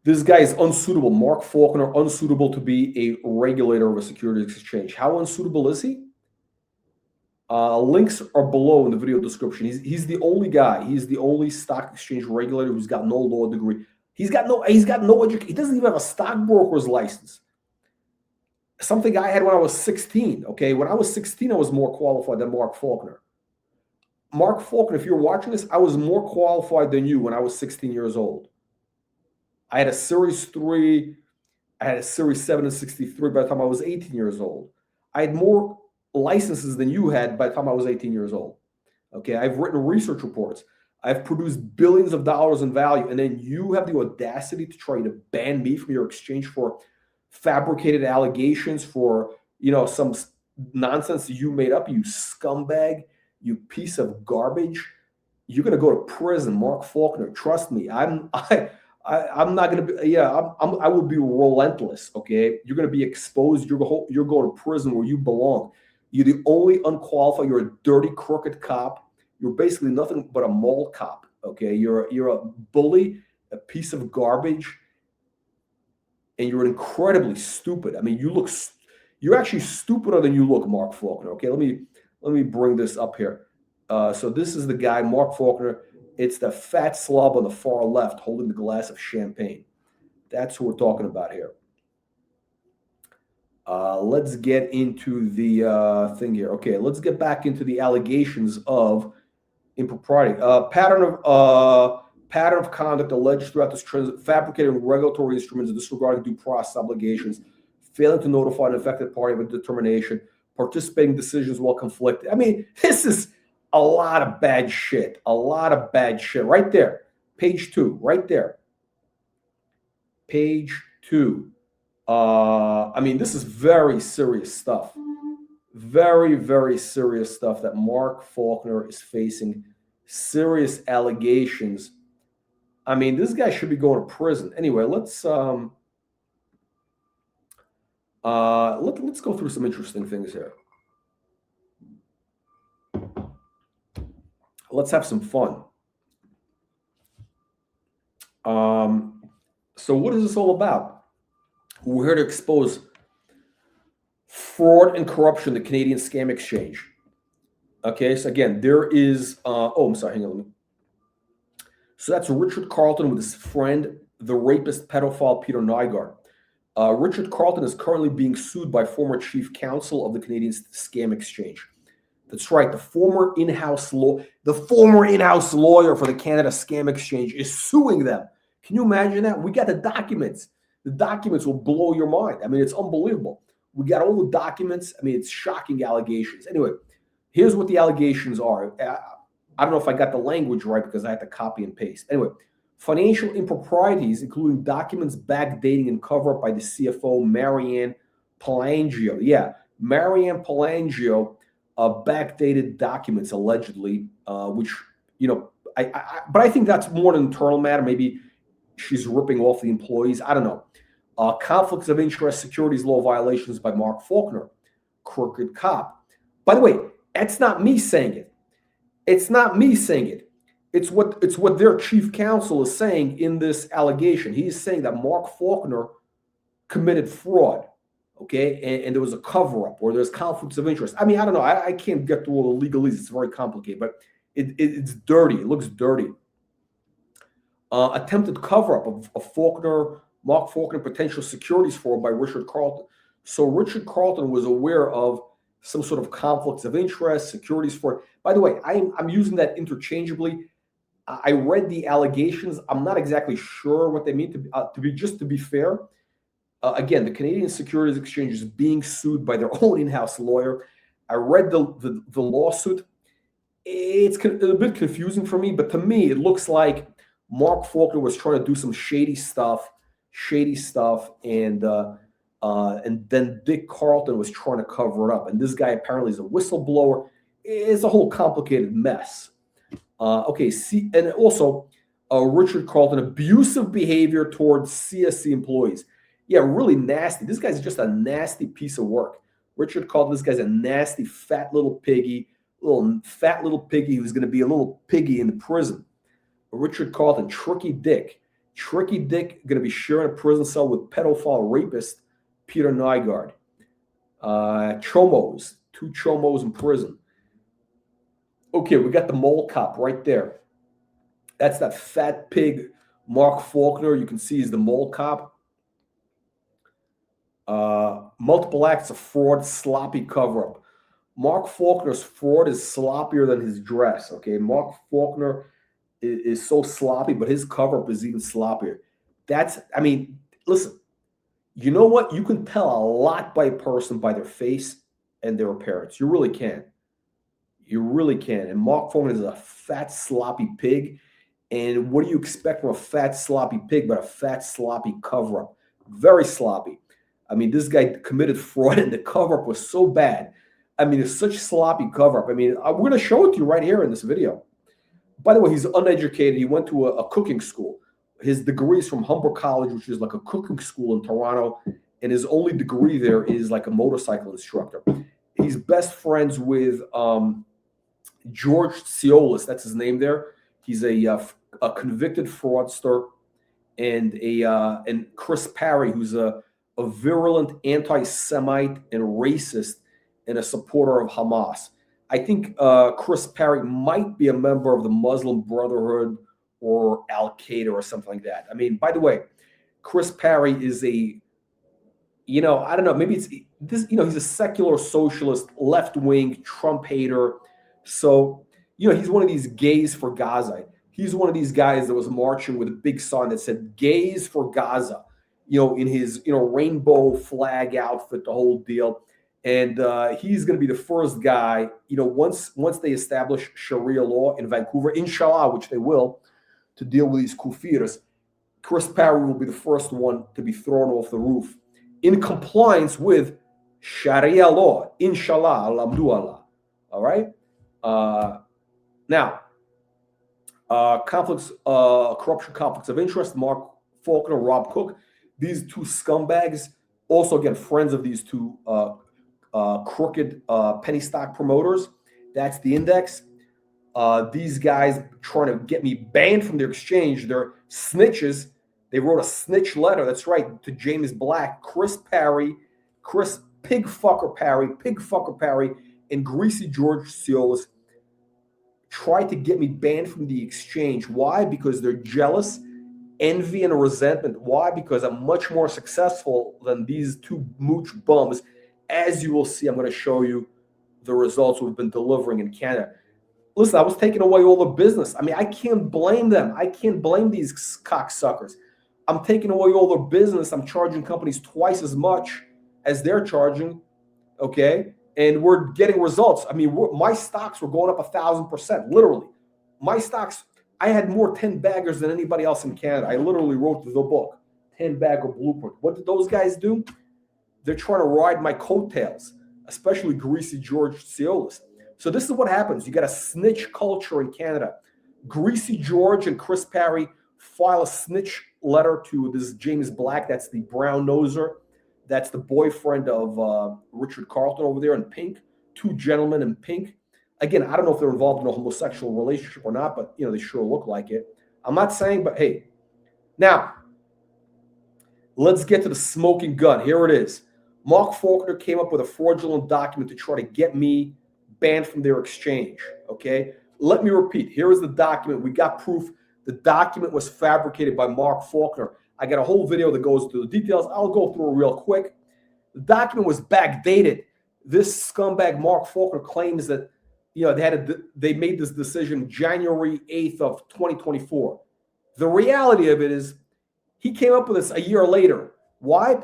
This guy is unsuitable. Mark Faulkner, unsuitable to be a regulator of a securities exchange. How unsuitable is he? Links are below in the video description. He's the only guy. He's the only stock exchange regulator who's got no law degree. He's got no education. He doesn't even have a stockbroker's license. Something I had when I was 16. Okay, when I was 16, I was more qualified than Mark Faulkner. Mark Faulkner, if you're watching this, I was more qualified than you when I was 16 years old. I had a Series 3, I had a Series 7 and 63 by the time I was 18 years old. I had more licenses than you had by the time I was 18 years old. Okay, I've written research reports. I've produced billions of dollars in value, and then you have the audacity to try to ban me from your exchange for fabricated allegations, for some nonsense that you made up, you scumbag, you piece of garbage. You're gonna go to prison, Mark Faulkner. Trust me, I'm not gonna be. I will be relentless. Okay, you're gonna be exposed. You're going to prison where you belong. You're the only unqualified. You're a dirty, crooked cop. You're basically nothing but a mall cop. Okay, you're a bully, a piece of garbage, and you're incredibly stupid. I mean, you're actually stupider than you look, Mark Faulkner. Okay, let me bring this up here. So this is the guy, Mark Faulkner. It's the fat slob on the far left holding the glass of champagne. That's who we're talking about here. Let's get into the thing here. Okay, let's get back into the allegations of impropriety. Pattern of conduct alleged throughout this transit, fabricating regulatory instruments, disregarding due process obligations, failing to notify an affected party of a determination, participating in decisions while conflicted. I mean, this is a lot of bad shit. A lot of bad shit. Right there. Page 2. Right there. Page 2. I mean, this is very serious stuff. Very, very serious stuff that Mark Faulkner is facing. Serious allegations. I mean, this guy should be going to prison. Anyway, let's go through some interesting things here. Let's have some fun. So what is this all about? We're here to expose fraud and corruption in the Canadian Scam Exchange. Okay, so again, there is, I'm sorry, hang on. So that's Richard Carleton with his friend, the rapist pedophile Peter Nygard. Richard Carleton is currently being sued by former chief counsel of the Canadian Scam Exchange. That's right, the former in-house lawyer for the Canada Scam Exchange is suing them. Can you imagine that? We got the documents. The documents will blow your mind. I mean, it's unbelievable. We got all the documents. I mean, it's shocking allegations. Anyway, here's what the allegations are. I don't know if I got the language right because I had to copy and paste. Anyway, financial improprieties, including documents backdating and cover-up by the CFO, Marianne Palangio. Yeah, Marianne Palangio backdated documents allegedly, which, but I think that's more an internal matter. Maybe she's ripping off the employees. I don't know. Conflicts of interest, securities law violations by Mark Faulkner, crooked cop. By the way, that's not me saying it. It's not me saying it. It's what their chief counsel is saying in this allegation. He's saying that Mark Faulkner committed fraud, okay, and there was a cover-up or there's conflicts of interest. I mean, I don't know. I can't get through all the legalese. It's very complicated, but it's dirty. It looks dirty. Attempted cover-up of Mark Faulkner potential securities fraud by Richard Carleton. So Richard Carleton was aware of some sort of conflicts of interest, securities fraud. By the way, I'm using that interchangeably. I read the allegations. I'm not exactly sure what they mean. To be fair, again, the Canadian Securities Exchange is being sued by their own in-house lawyer. I read the lawsuit. It's a bit confusing for me, but to me, it looks like Mark Faulkner was trying to do some shady stuff, and then Dick Carleton was trying to cover it up. And this guy apparently is a whistleblower. It's a whole complicated mess. And also Richard Carleton, abusive behavior towards CSC employees. Yeah, really nasty. This guy's just a nasty piece of work. Richard Carleton, this guy's a nasty, fat little piggy who's going to be a little piggy in the prison. Richard Carleton, Tricky Dick, going to be sharing a prison cell with pedophile rapist Peter Nygard. Chomos, 2 chomos in prison. Okay, we got the mole cop right there. That's that fat pig, Mark Faulkner. You can see he's the mole cop. Multiple acts of fraud, sloppy cover-up. Mark Faulkner's fraud is sloppier than his dress, okay? Mark Faulkner is so sloppy, but his cover-up is even sloppier. Listen, you know what? You can tell a lot by a person by their face and their appearance. You really can. And Mark Faulkner is a fat, sloppy pig. And what do you expect from a fat, sloppy pig but a fat, sloppy cover-up? Very sloppy. This guy committed fraud, and the cover-up was so bad. It's such sloppy cover-up. We're going to show it to you right here in this video. By the way, he's uneducated. He went to a cooking school. His degree is from Humber College, which is like a cooking school in Toronto. And his only degree there is like a motorcycle instructor. He's best friends with George Siolis. That's his name there. He's a convicted fraudster. And Chris Parry, who's a virulent anti-Semite and racist and a supporter of Hamas. I think Chris Parry might be a member of the Muslim Brotherhood or Al-Qaeda or something like that. By the way, Chris Parry is I don't know, maybe it's this, he's a secular socialist, left-wing Trump hater. So, he's one of these gays for Gaza. He's one of these guys that was marching with a big sign that said gays for Gaza, in his, rainbow flag outfit, the whole deal. And he's going to be the first guy, once they establish Sharia law in Vancouver, inshallah, which they will, to deal with these kufirs. Chris Parry will be the first one to be thrown off the roof in compliance with Sharia law, inshallah, alhamdulillah. All right. Now, corruption, conflicts of interest. Mark Faulkner, Rob Cook, these 2 scumbags. Also, again, friends of these 2 crooked penny stock promoters. That's the index. These guys trying to get me banned from their exchange. They're snitches. They wrote a snitch letter. That's right, to James Black, Chris Parry, Pigfucker Parry, and Greasy George Siolis tried to get me banned from the exchange. Why? Because they're jealous, envy, and resentment. Why? Because I'm much more successful than these 2 mooch bums. As you will see, I'm going to show you the results we've been delivering in Canada. Listen, I was taking away all the business. I can't blame them. I can't blame these cocksuckers. I'm taking away all their business. I'm charging companies twice as much as they're charging, okay? And we're getting results. My stocks were going up 1,000%, literally. My stocks, I had more 10-baggers than anybody else in Canada. I literally wrote the book, 10-bagger blueprint. What did those guys do? They're trying to ride my coattails, especially Greasy George Siolis. So this is what happens. You got a snitch culture in Canada. Greasy George and Chris Parry file a snitch letter to this James Black. That's the brown noser. That's the boyfriend of Richard Carleton over there in pink. 2 gentlemen in pink. Again, I don't know if they're involved in a homosexual relationship or not, but they sure look like it. I'm not saying, but hey. Now, let's get to the smoking gun. Here it is. Mark Faulkner came up with a fraudulent document to try to get me banned from their exchange, okay? Let me repeat. Here is the document. We got proof. The document was fabricated by Mark Faulkner. I got a whole video that goes through the details. I'll go through it real quick. The document was backdated. This scumbag Mark Faulkner claims that, they made this decision January 8th of 2024. The reality of it is he came up with this a year later. Why?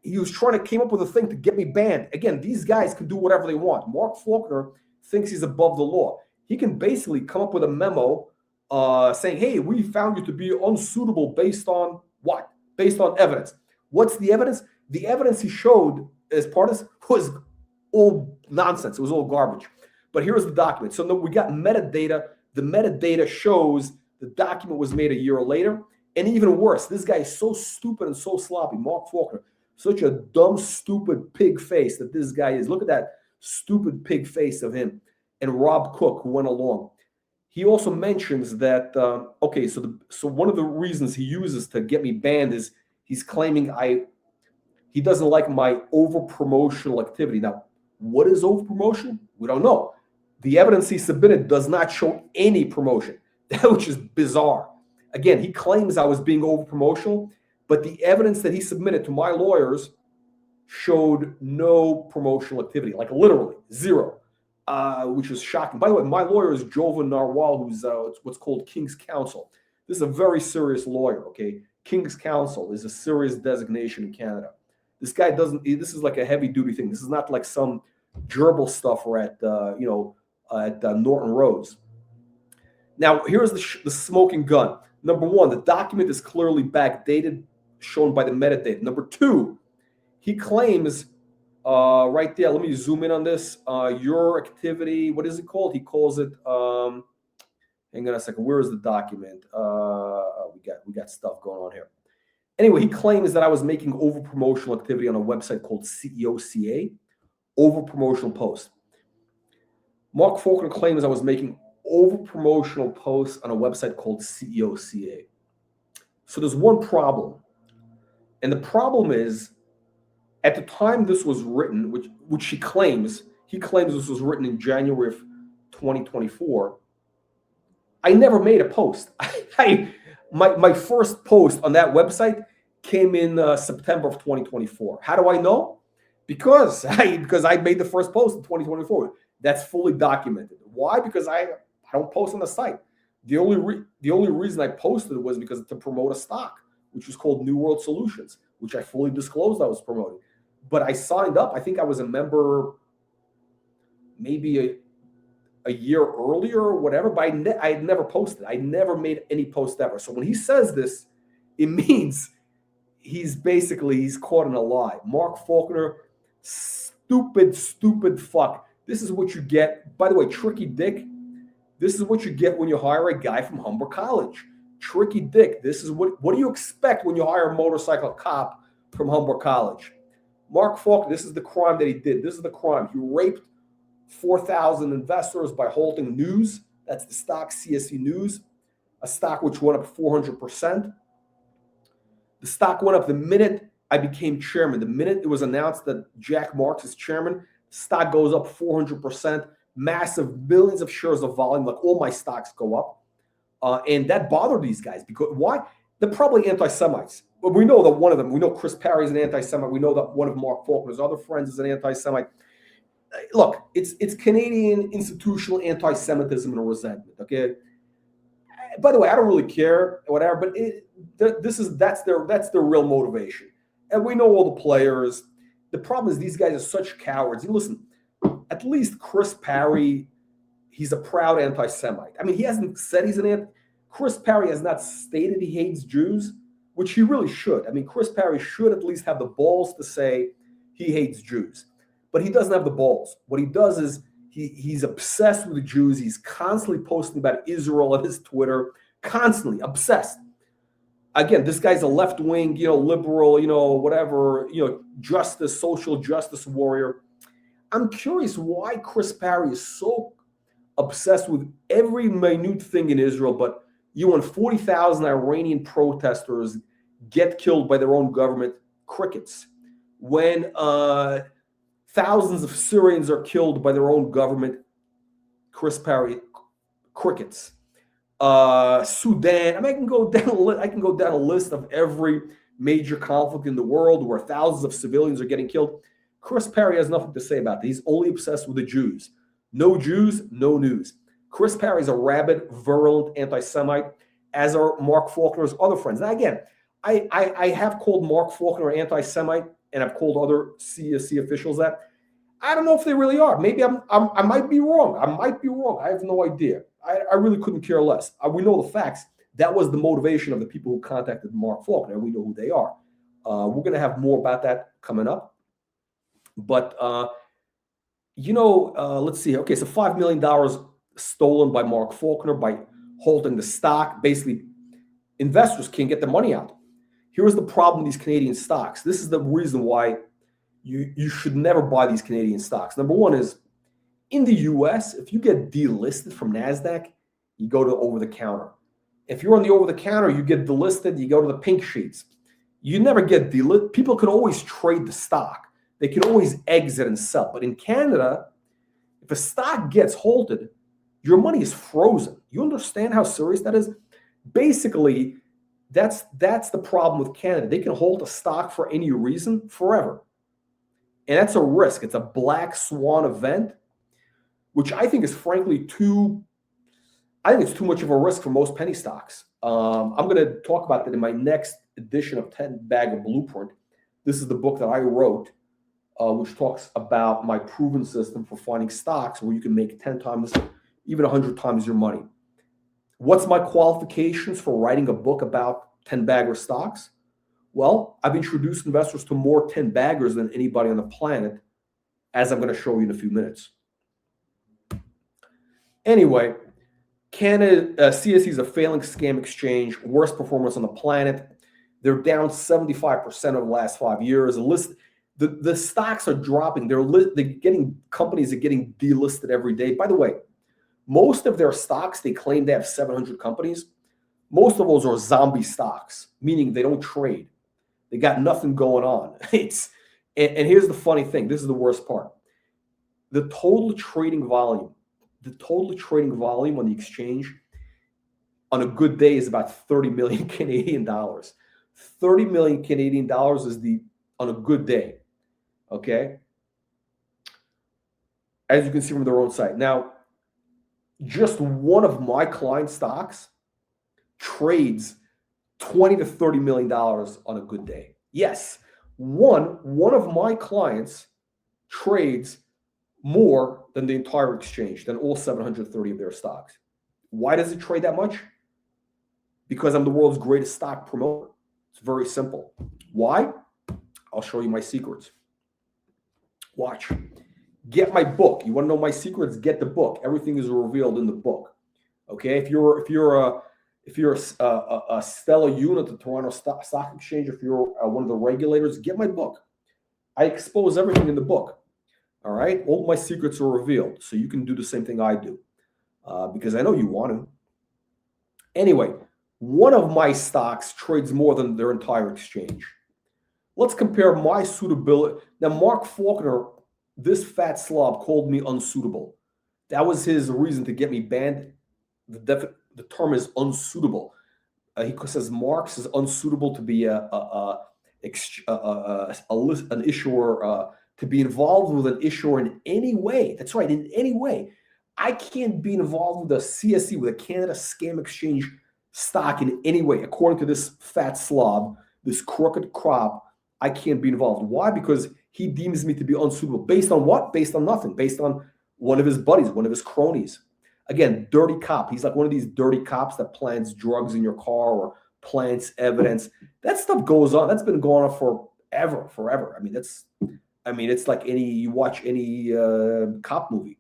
He was came up with a thing to get me banned. Again, these guys can do whatever they want. Mark Faulkner thinks he's above the law. He can basically come up with a memo saying, hey, we found you to be unsuitable based on what? Based on evidence. What's the evidence? The evidence he showed as part of this was all nonsense. It was all garbage. But here's the document. So we got metadata. The metadata shows the document was made a year later. And even worse, this guy is so stupid and so sloppy. Mark Faulkner, such a dumb, stupid pig face that this guy is. Look at that stupid pig face of him. And Rob Cook, who went along. He also mentions that, so one of the reasons he uses to get me banned is he's claiming he doesn't like my over-promotional activity. Now, what is over-promotional? We don't know. The evidence he submitted does not show any promotion, which is bizarre. Again, he claims I was being over-promotional, but the evidence that he submitted to my lawyers showed no promotional activity, like literally zero, which is shocking. By the way, my lawyer is Jovan Narwal, who's what's called King's Counsel. This is a very serious lawyer, okay? King's Counsel is a serious designation in Canada. This guy this is like a heavy-duty thing. This is not like some gerbil stuff or at Norton Rose. Now, here's the smoking gun. Number one, the document is clearly backdated, shown by the metadata. Number two, he claims right there, let me zoom in on this, your activity, what is it called? He calls it, hang on a second, where is the document? We got stuff going on here. Anyway, he claims that I was making over-promotional activity on a website called CEOCA, over-promotional posts. Mark Faulkner claims I was making over-promotional posts on a website called CEOCA. So there's one problem. And the problem is, at the time this was written, which he claims this was written in January of 2024, I never made a post. My first post on that website came in September of 2024. How do I know? Because I made the first post in 2024. That's fully documented. Why? Because I don't post on the site. The only reason I posted it was because to promote a stock, which was called New World Solutions, which I fully disclosed I was promoting. But I signed up. I think I was a member maybe a year earlier or whatever, but I had never posted. I never made any post ever. So when he says this, it means he's caught in a lie. Mark Faulkner, stupid fuck. This is what you get. By the way, Tricky Dick, this is what you get when you hire a guy from Humber College. Tricky Dick, this is what do you expect when you hire a motorcycle cop from Humber College? Mark Faulkner, this is the crime that he did. This is the crime. He raped 4,000 investors by holding news. That's the stock CSE News, a stock which went up 400%. The stock went up the minute I became chairman. The minute it was announced that Jack Marks is chairman, stock goes up 400%, massive billions of shares of volume, like all my stocks go up. And that bothered these guys because why? They're probably anti-Semites. But we know that one of them, we know Chris Parry is an anti-Semite. We know that one of Mark Faulkner's other friends is an anti-Semite. Look, it's Canadian institutional anti-Semitism and resentment. Okay. By the way, I don't really care, whatever. But that's their real motivation. And we know all the players. The problem is these guys are such cowards. You listen, at least Chris Parry, he's a proud anti-Semite. I mean, he hasn't said he's Chris Parry has not stated he hates Jews, which he really should. I mean, Chris Parry should at least have the balls to say he hates Jews. But he doesn't have the balls. What he does is he's obsessed with the Jews. He's constantly posting about Israel on his Twitter, constantly obsessed. Again, this guy's a left-wing, liberal, whatever, justice, social justice warrior. I'm curious why Chris Parry is so obsessed with every minute thing in Israel, but when 40,000 Iranian protesters get killed by their own government, crickets. When thousands of Syrians are killed by their own government, Chris Parry, crickets. Sudan. I mean, I can go down a list of every major conflict in the world where thousands of civilians are getting killed. Chris Perry has nothing to say about that. He's only obsessed with the Jews. No Jews, no news. Chris Perry is a rabid, virulent anti-Semite, as are Mark Faulkner's other friends. Now, again, I have called Mark Faulkner anti-Semite, and I've called other CSC officials that. I don't know if they really are. Maybe I might be wrong. I might be wrong. I have no idea. I really couldn't care less. We know the facts. That was the motivation of the people who contacted Mark Faulkner. We know who they are. We're going to have more about that coming up. But, let's see. Okay, so $5 million stolen by Mark Faulkner by holding the stock. Basically, investors can't get their money out. Here's the problem with these Canadian stocks. This is the reason why you should never buy these Canadian stocks. Number one is, in the US, if you get delisted from NASDAQ, you go to over-the-counter. If you're on the over-the-counter, you get delisted, you go to the pink sheets. You never get delisted. People can always trade the stock. They can always exit and sell. But in Canada, if a stock gets halted, your money is frozen. You understand how serious that is? Basically, that's the problem with Canada. They can hold a stock for any reason forever. And that's a risk. It's a black swan event, which I think is frankly too much of a risk for most penny stocks. I'm going to talk about that in my next edition of 10 Bagger Blueprint. This is the book that I wrote, which talks about my proven system for finding stocks where you can make 10 times, even 100 times your money. What's my qualifications for writing a book about 10 bagger stocks? Well, I've introduced investors to more 10 baggers than anybody on the planet, as I'm going to show you in a few minutes. Anyway, Canada, CSE is a failing scam exchange, worst performance on the planet. They're down 75% over the last 5 years. The stocks are dropping. Companies are getting delisted every day. By the way, most of their stocks, they claim they have 700 companies. Most of those are zombie stocks, meaning they don't trade. They got nothing going on. And here's the funny thing. This is the worst part. The total trading volume on the exchange on a good day is about 30 million Canadian dollars. 30 million Canadian dollars is on a good day. Okay. As you can see from their own site. Now, just one of my client stocks trades $20 to $30 million on a good day. Yes, one of my clients trades more than the entire exchange, than all 730 of their stocks. Why does it trade that much? Because I'm the world's greatest stock promoter. It's very simple. Why? I'll show you my secrets. Watch. Get my book. You want to know my secrets? Get the book. Everything is revealed in the book. Okay. If you're a stellar unit at the Toronto Stock Exchange, if you're one of the regulators, get my book. I expose everything in the book. All right. All my secrets are revealed. So you can do the same thing I do because I know you want to. Anyway, one of my stocks trades more than their entire exchange. Let's compare my suitability. Now, Mark Faulkner, this fat slob, called me unsuitable. That was his reason to get me banned. The term is unsuitable. He says Marx is unsuitable to be an issuer, to be involved with an issuer in any way. That's right, in any way. I can't be involved with a CSE, with a Canada Scam Exchange stock in any way. According to this fat slob, this crooked crop, I can't be involved. Why? Because he deems me to be unsuitable. Based on what? Based on nothing. Based on one of his buddies, one of his cronies. Again, dirty cop. He's like one of these dirty cops that plants drugs in your car or plants evidence. That stuff goes on. That's been going on forever. It's like you watch any cop movie.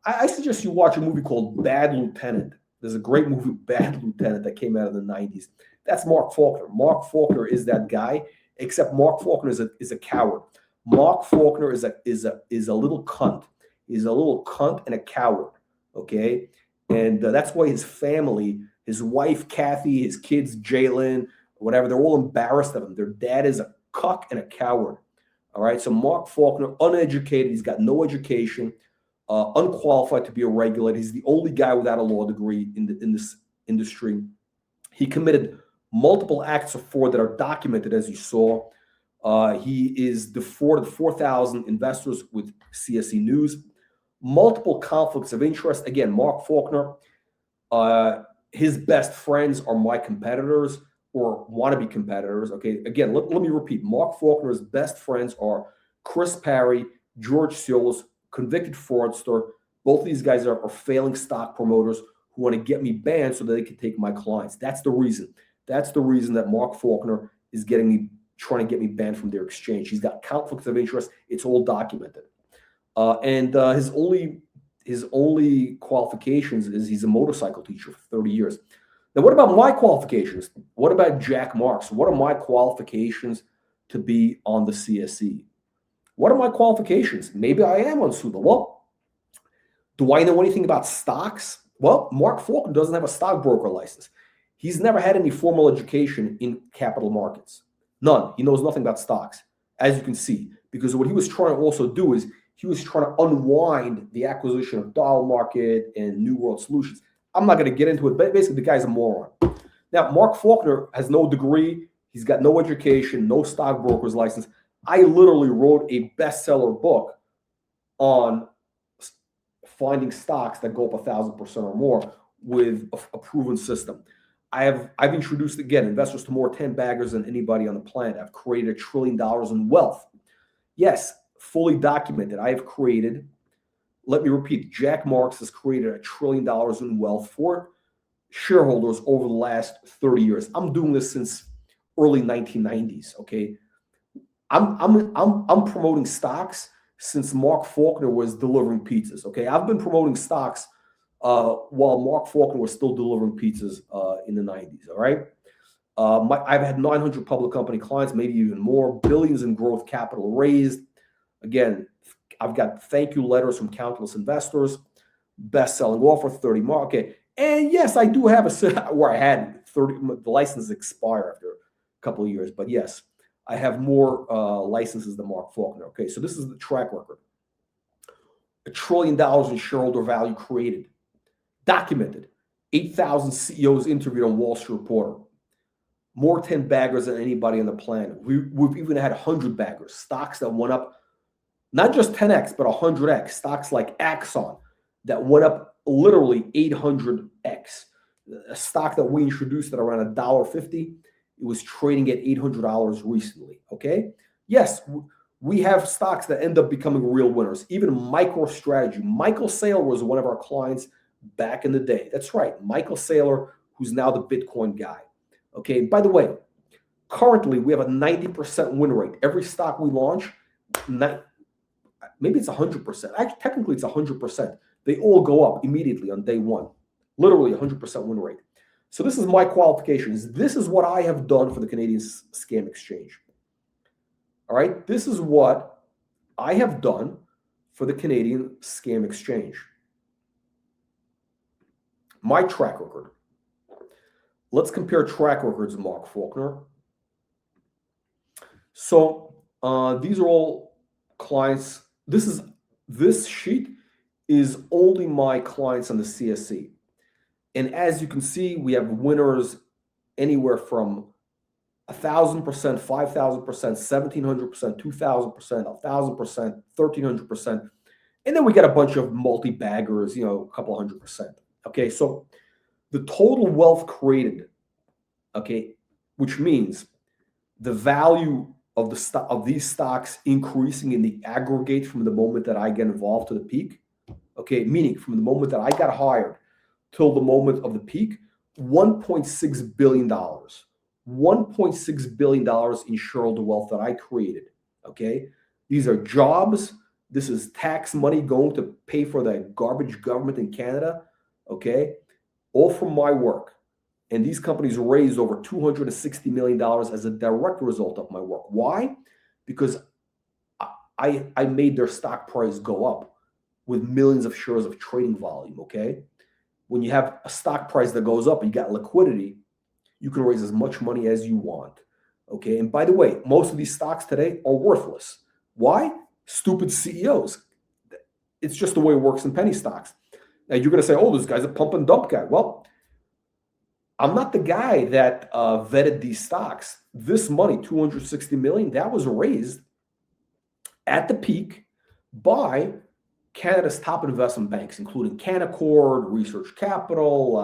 I suggest you watch a movie called Bad Lieutenant. There's a great movie, Bad Lieutenant, that came out in the 90s. That's Mark Faulkner. Mark Faulkner is that guy, except Mark Faulkner is a coward. Mark Faulkner is a little cunt. He's a little cunt and a coward. Okay, and that's why his family, his wife Kathy, his kids Jalen, whatever, they're all embarrassed of him. Their dad is a cuck and a coward. All right, so Mark Faulkner, uneducated, he's got no education, unqualified to be a regulator. He's the only guy without a law degree in this industry. He committed multiple acts of fraud that are documented, as you saw. He is defrauded 4,000 investors with CSE News. Multiple conflicts of interest. Again, Mark Faulkner, his best friends are my competitors or wannabe competitors. Okay, again, let me repeat. Mark Faulkner's best friends are Chris Parry, George Soros, convicted fraudster. Both of these guys are failing stock promoters who want to get me banned so that they can take my clients. That's the reason. That's the reason that Mark Faulkner is trying to get me banned from their exchange. He's got conflicts of interest. It's all documented. And his only qualifications is he's a motorcycle teacher for 30 years. Now, what about my qualifications? What about Jack Marks? What are my qualifications to be on the CSE? What are my qualifications? Maybe I am unsuitable. Well, do I know anything about stocks? Well, Mark Faulkner doesn't have a stockbroker license. He's never had any formal education in capital markets. None. He knows nothing about stocks, as you can see, because what he was trying to also do is he was trying to unwind the acquisition of Dial Market and New World Solutions. I'm not going to get into it, but basically the guy's a moron. Now, Mark Faulkner has no degree. He's got no education, no stockbroker's license. I literally wrote a bestseller book on finding stocks that go up 1,000% or more with a proven system. I've introduced, again, investors to more 10 baggers than anybody on the planet. I've created $1 trillion in wealth. Yes, fully documented. I have created, let me repeat, Jack Marks has created $1 trillion in wealth for shareholders over the last 30 years. I'm doing this since early 1990s, okay? I'm promoting stocks since Mark Faulkner was delivering pizzas, okay? I've been promoting stocks while Mark Faulkner was still delivering pizzas in the 90s, all right? I've had 900 public company clients, maybe even more, billions in growth capital raised. Again, I've got thank you letters from countless investors, best-selling offer, 30 market. And yes, I do have where I had 30, the licenses expire after a couple of years, but yes, I have more licenses than Mark Faulkner. Okay, so this is the track record. $1 trillion in shareholder value created, documented, 8,000 CEOs interviewed on Wall Street Reporter, more 10 baggers than anybody on the planet. We've even had 100 baggers, stocks that went up, not just 10x, but 100x, stocks like Axon that went up literally 800x. A stock that we introduced at around $1.50, it was trading at $800 recently, okay? Yes, we have stocks that end up becoming real winners. Even MicroStrategy. Michael Saylor was one of our clients back in the day. That's right, Michael Saylor, who's now the Bitcoin guy. Okay, by the way, currently we have a 90% win rate. Every stock we launch, maybe it's 100%. Actually, technically it's 100%. They all go up immediately on day one. Literally 100% win rate. So this is my qualifications. This is what I have done for the Canadian Scam Exchange. All right, this is what I have done for the Canadian Scam Exchange. My track record. Let's compare track records of Mark Faulkner. So these are all clients. This sheet is only my clients on the CSE. And as you can see, we have winners anywhere from 1,000%, 5,000%, 1,700%, 2,000%, 1,000%, 1,300%. And then we got a bunch of multi-baggers, a couple 100%. Okay, so the total wealth created, okay, which means the value of these stocks increasing in the aggregate from the moment that I get involved to the peak, okay, meaning from the moment that I got hired till the moment of the peak, $1.6 billion. $1.6 billion in shareholder wealth that I created, okay? These are jobs. This is tax money going to pay for the garbage government in Canada, okay? All from my work. And these companies raised over $260 million as a direct result of my work. Why? Because I made their stock price go up with millions of shares of trading volume, okay? When you have a stock price that goes up and you got liquidity, you can raise as much money as you want, okay? And by the way, most of these stocks today are worthless. Why? Stupid CEOs. It's just the way it works in penny stocks. Now you're going to say, oh, this guy's a pump and dump guy. Well, I'm not the guy that vetted these stocks. This money, $260 million, that was raised at the peak by Canada's top investment banks, including Canaccord, Research Capital,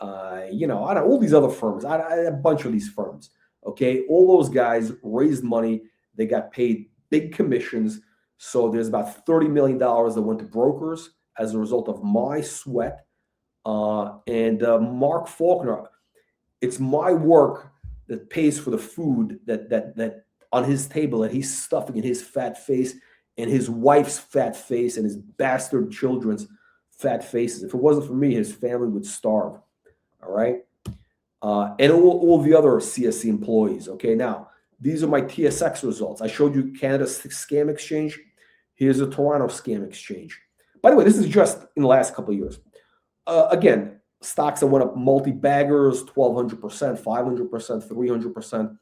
all these other firms, a bunch of these firms. Okay, all those guys raised money. They got paid big commissions. So there's about $30 million that went to brokers as a result of my sweat. And Mark Faulkner, it's my work that pays for the food that on his table that he's stuffing in his fat face and his wife's fat face and his bastard children's fat faces. If it wasn't for me, his family would starve. All right. And all the other CSE employees. Okay. Now, these are my TSX results. I showed you Canada's scam exchange. Here's the Toronto scam exchange. By the way, this is just in the last couple of years. Again, stocks that went up multi-baggers, 1,200%, 500%, 300%,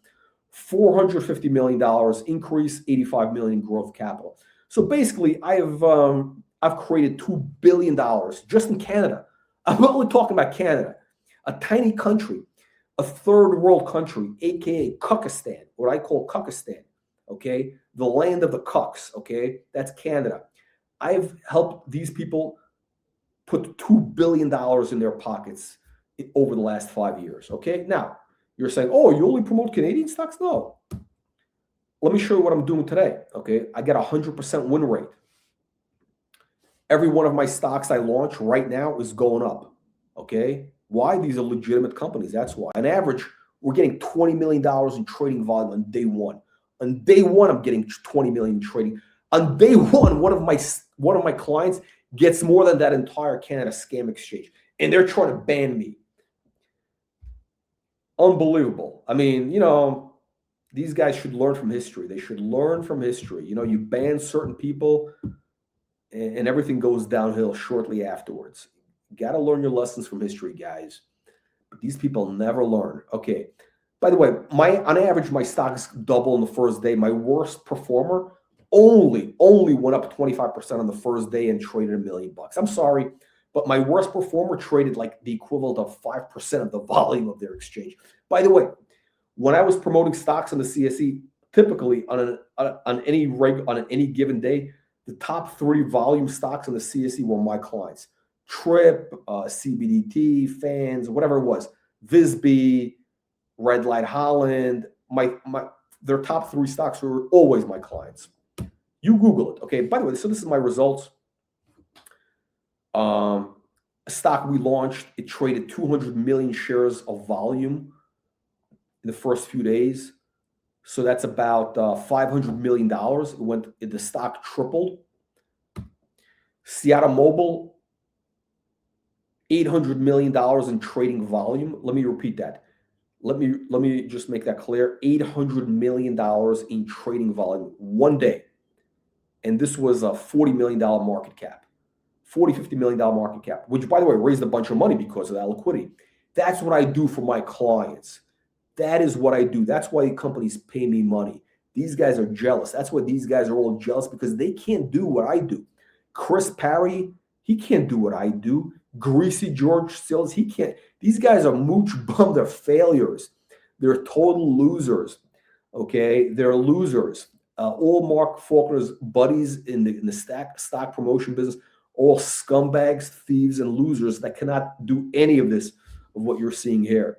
$450 million increase, 85 million growth capital. So basically, I've created $2 billion just in Canada. I'm only talking about Canada, a tiny country, a third world country, aka Cuckistan, what I call Cuckistan. Okay, the land of the cucks. Okay, that's Canada. I've helped these people put $2 billion in their pockets over the last 5 years. Okay, now you're saying, oh, you only promote Canadian stocks? No. Let me show you what I'm doing today. Okay, I get 100% win rate. Every one of my stocks I launch right now is going up. Okay, why? These are legitimate companies. That's why. On average, we're getting $20 million in trading volume on day one. On day one, I'm getting 20 million in trading. On day one, one of my clients gets more than that entire Canada scam exchange, and they're trying to ban me. Unbelievable. I mean, these guys should learn from history. They should learn from history. You ban certain people, and everything goes downhill shortly afterwards. You got to learn your lessons from history, guys. But these people never learn. Okay. By the way, on average, my stocks double in the first day. My worst performer only went up 25% on the first day and traded $1 million. I'm sorry, but my worst performer traded like the equivalent of 5% of the volume of their exchange. By the way, when I was promoting stocks on the CSE, typically on any given day, the top 3 volume stocks on the CSE were my clients: Trip, CBDT, Fans, whatever it was, Visby, Red Light Holland. Their top 3 stocks were always my clients. You Google it. Okay. By the way, so this is my results. A stock we launched, it traded 200 million shares of volume in the first few days. So that's about $500 million. The stock tripled. Seattle Mobile, $800 million in trading volume. Let me repeat that. Let me just make that clear. $800 million in trading volume one day. And this was a $40 million market cap, $50 million market cap, which, by the way, raised a bunch of money because of that liquidity. That's what I do for my clients. That is what I do. That's why companies pay me money. These guys are jealous. That's why these guys are all jealous, because they can't do what I do. Chris Parry, he can't do what I do. Greasy George Stills, he can't. These guys are mooch bum. They're failures. They're total losers. Okay, they're losers. All Mark Faulkner's buddies in the stock promotion business, all scumbags, thieves, and losers that cannot do any of this, of what you're seeing here.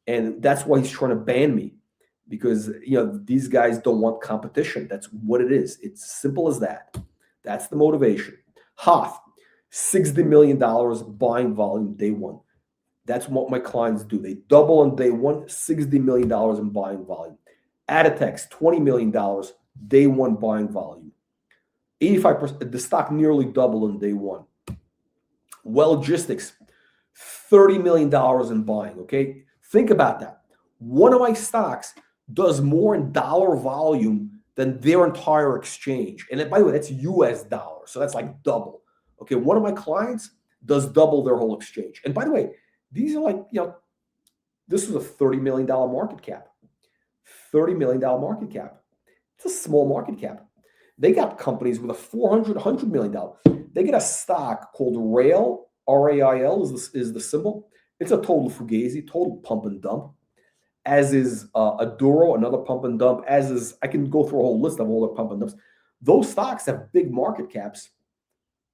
And that's why he's trying to ban me, because these guys don't want competition. That's what it is. It's simple as that. That's the motivation. Hoth, $60 million buying volume day one. That's what my clients do. They double on day one, $60 million in buying volume. Aditex, $20 million, day one buying volume. 85%, the stock nearly doubled on day one. Well Logistics, $30 million in buying, okay? Think about that. One of my stocks does more in dollar volume than their entire exchange. And by the way, that's US dollar, so that's like double. Okay, one of my clients does double their whole exchange. And by the way, these are like, this was a $30 million market cap. $30 million market cap. It's a small market cap. They got companies with a $100 million. They get a stock called RAIL, R-A-I-L is the symbol. It's a total fugazi, total pump and dump. As is Aduro, another pump and dump. As is, I can go through a whole list of all the pump and dumps. Those stocks have big market caps.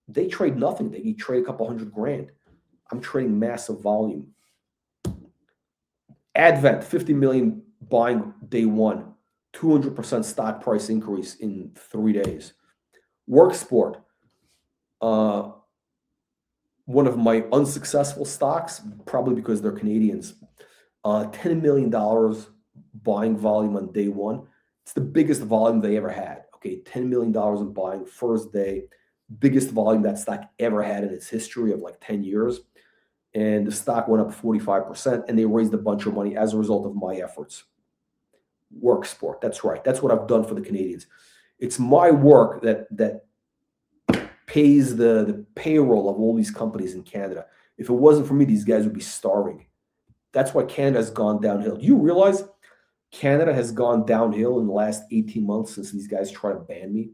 They trade nothing. They trade a couple $100,000. I'm trading massive volume. Advent, 50 million buying day one, 200% stock price increase in 3 days. Worksport, one of my unsuccessful stocks, probably because they're Canadians. $10 million buying volume on day one. It's the biggest volume they ever had. Okay, $10 million in buying first day, biggest volume that stock ever had in its history of like 10 years. And the stock went up 45%, and they raised a bunch of money as a result of my efforts. Worksport, that's right. That's what I've done for the Canadians. It's my work that pays the payroll of all these companies in Canada. If it wasn't for me, these guys would be starving. That's why Canada has gone downhill. Do you realize Canada has gone downhill in the last 18 months since these guys tried to ban me?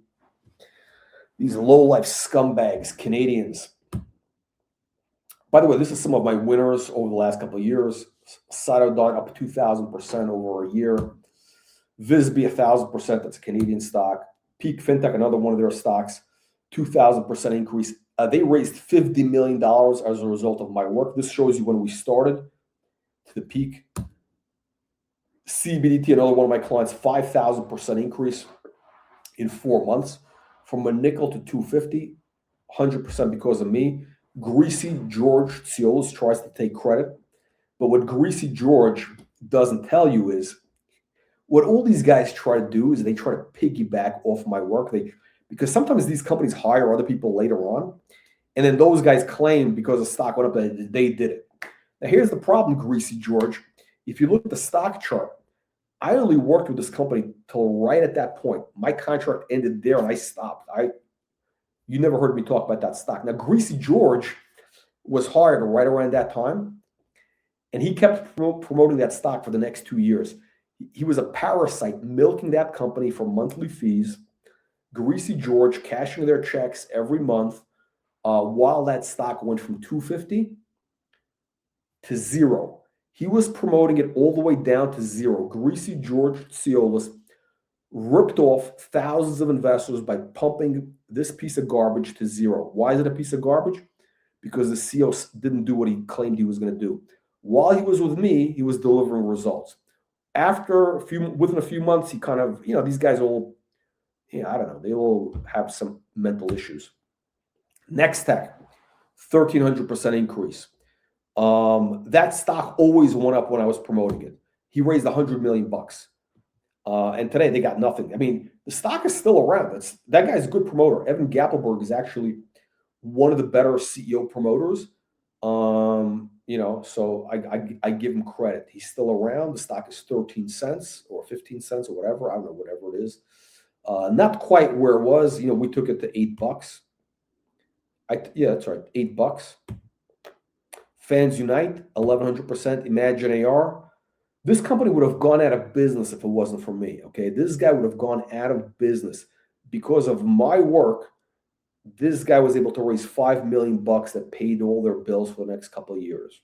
These low-life scumbags, Canadians. By the way, this is some of my winners over the last couple of years. Cytodont up 2,000% over a year. Visby 1,000%. That's a Canadian stock. Peak FinTech, another one of their stocks, 2,000% increase. They raised $50 million as a result of my work. This shows you when we started to the peak. CBDT, another one of my clients, 5,000% increase in 4 months, from a nickel to 250, 100% because of me. Greasy George Tsiolus tries to take credit, but what Greasy George doesn't tell you is what all these guys try to do is they try to piggyback off my work. Because sometimes these companies hire other people later on, and then those guys claim because the stock went up that they did it. Now here's the problem, Greasy George. If you look at the stock chart, I only worked with this company till right at that point. My contract ended there and I stopped. You never heard me talk about that stock. Now, Greasy George was hired right around that time, and he kept promoting that stock for the next 2 years. He was a parasite, milking that company for monthly fees. Greasy George cashing their checks every month while that stock went from 250 to zero. He was promoting it all the way down to zero. Greasy George Tsiolus ripped off thousands of investors by pumping this piece of garbage to zero. Why is it a piece of garbage? Because the CEO didn't do what he claimed he was going to do. While he was with me, he was delivering results. Within a few months, he kind of, these guys all, I don't know, they all have some mental issues. Next Tech, 1,300% increase. That stock always went up when I was promoting it. He raised $100 million. And today they got nothing. I mean, the stock is still around. That guy's a good promoter. Evan Gappelberg is actually one of the better CEO promoters. So I give him credit. He's still around. The stock is 13 cents or 15 cents or whatever. I don't know, whatever it is. Not quite where it was. We took it to $8. Yeah, that's right. $8. Fans Unite, 1,100%. Imagine AR. This company would have gone out of business if it wasn't for me, okay? This guy would have gone out of business because of my work. This guy was able to raise $5 million that paid all their bills for the next couple of years.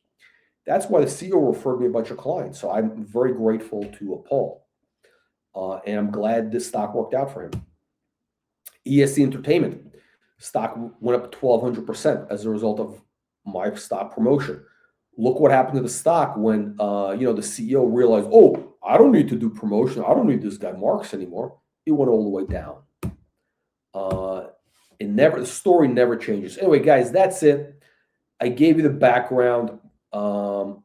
That's why the CEO referred me a bunch of clients. So I'm very grateful to Paul. And I'm glad this stock worked out for him. ESC Entertainment. Stock went up 1,200% as a result of my stock promotion. Look what happened to the stock when the CEO realized, I don't need to do promotion. I don't need this guy Marks anymore. It went all the way down. The story never changes. Anyway, guys, that's it. I gave you the background on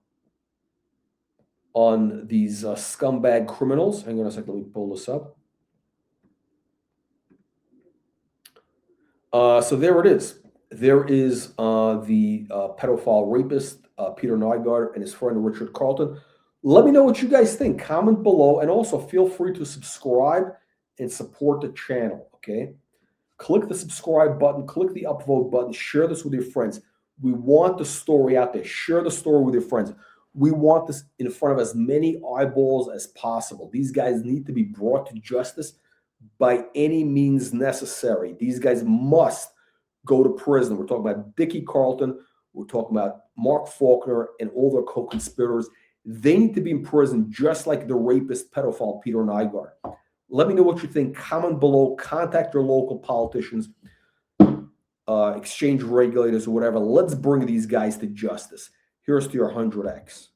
these scumbag criminals. Hang on a second. Let me pull this up. So there it is. There is the pedophile rapist, Peter Nygard, and his friend Richard Carleton. Let me know what you guys think. Comment below, and also feel free to subscribe and support the channel, okay? Click the subscribe button, click the upvote button, share this with your friends. We want the story out there. Share the story with your friends. We want this in front of as many eyeballs as possible. These guys need to be brought to justice by any means necessary. These guys must go to prison. We're talking about Dicky, Carleton, We're talking about Mark Faulkner and all their co-conspirators. They need to be in prison just like the rapist pedophile Peter Nygard. Let me know what you think. Comment below. Contact your local politicians, exchange regulators, or whatever. Let's bring these guys to justice. Here's to your 100X.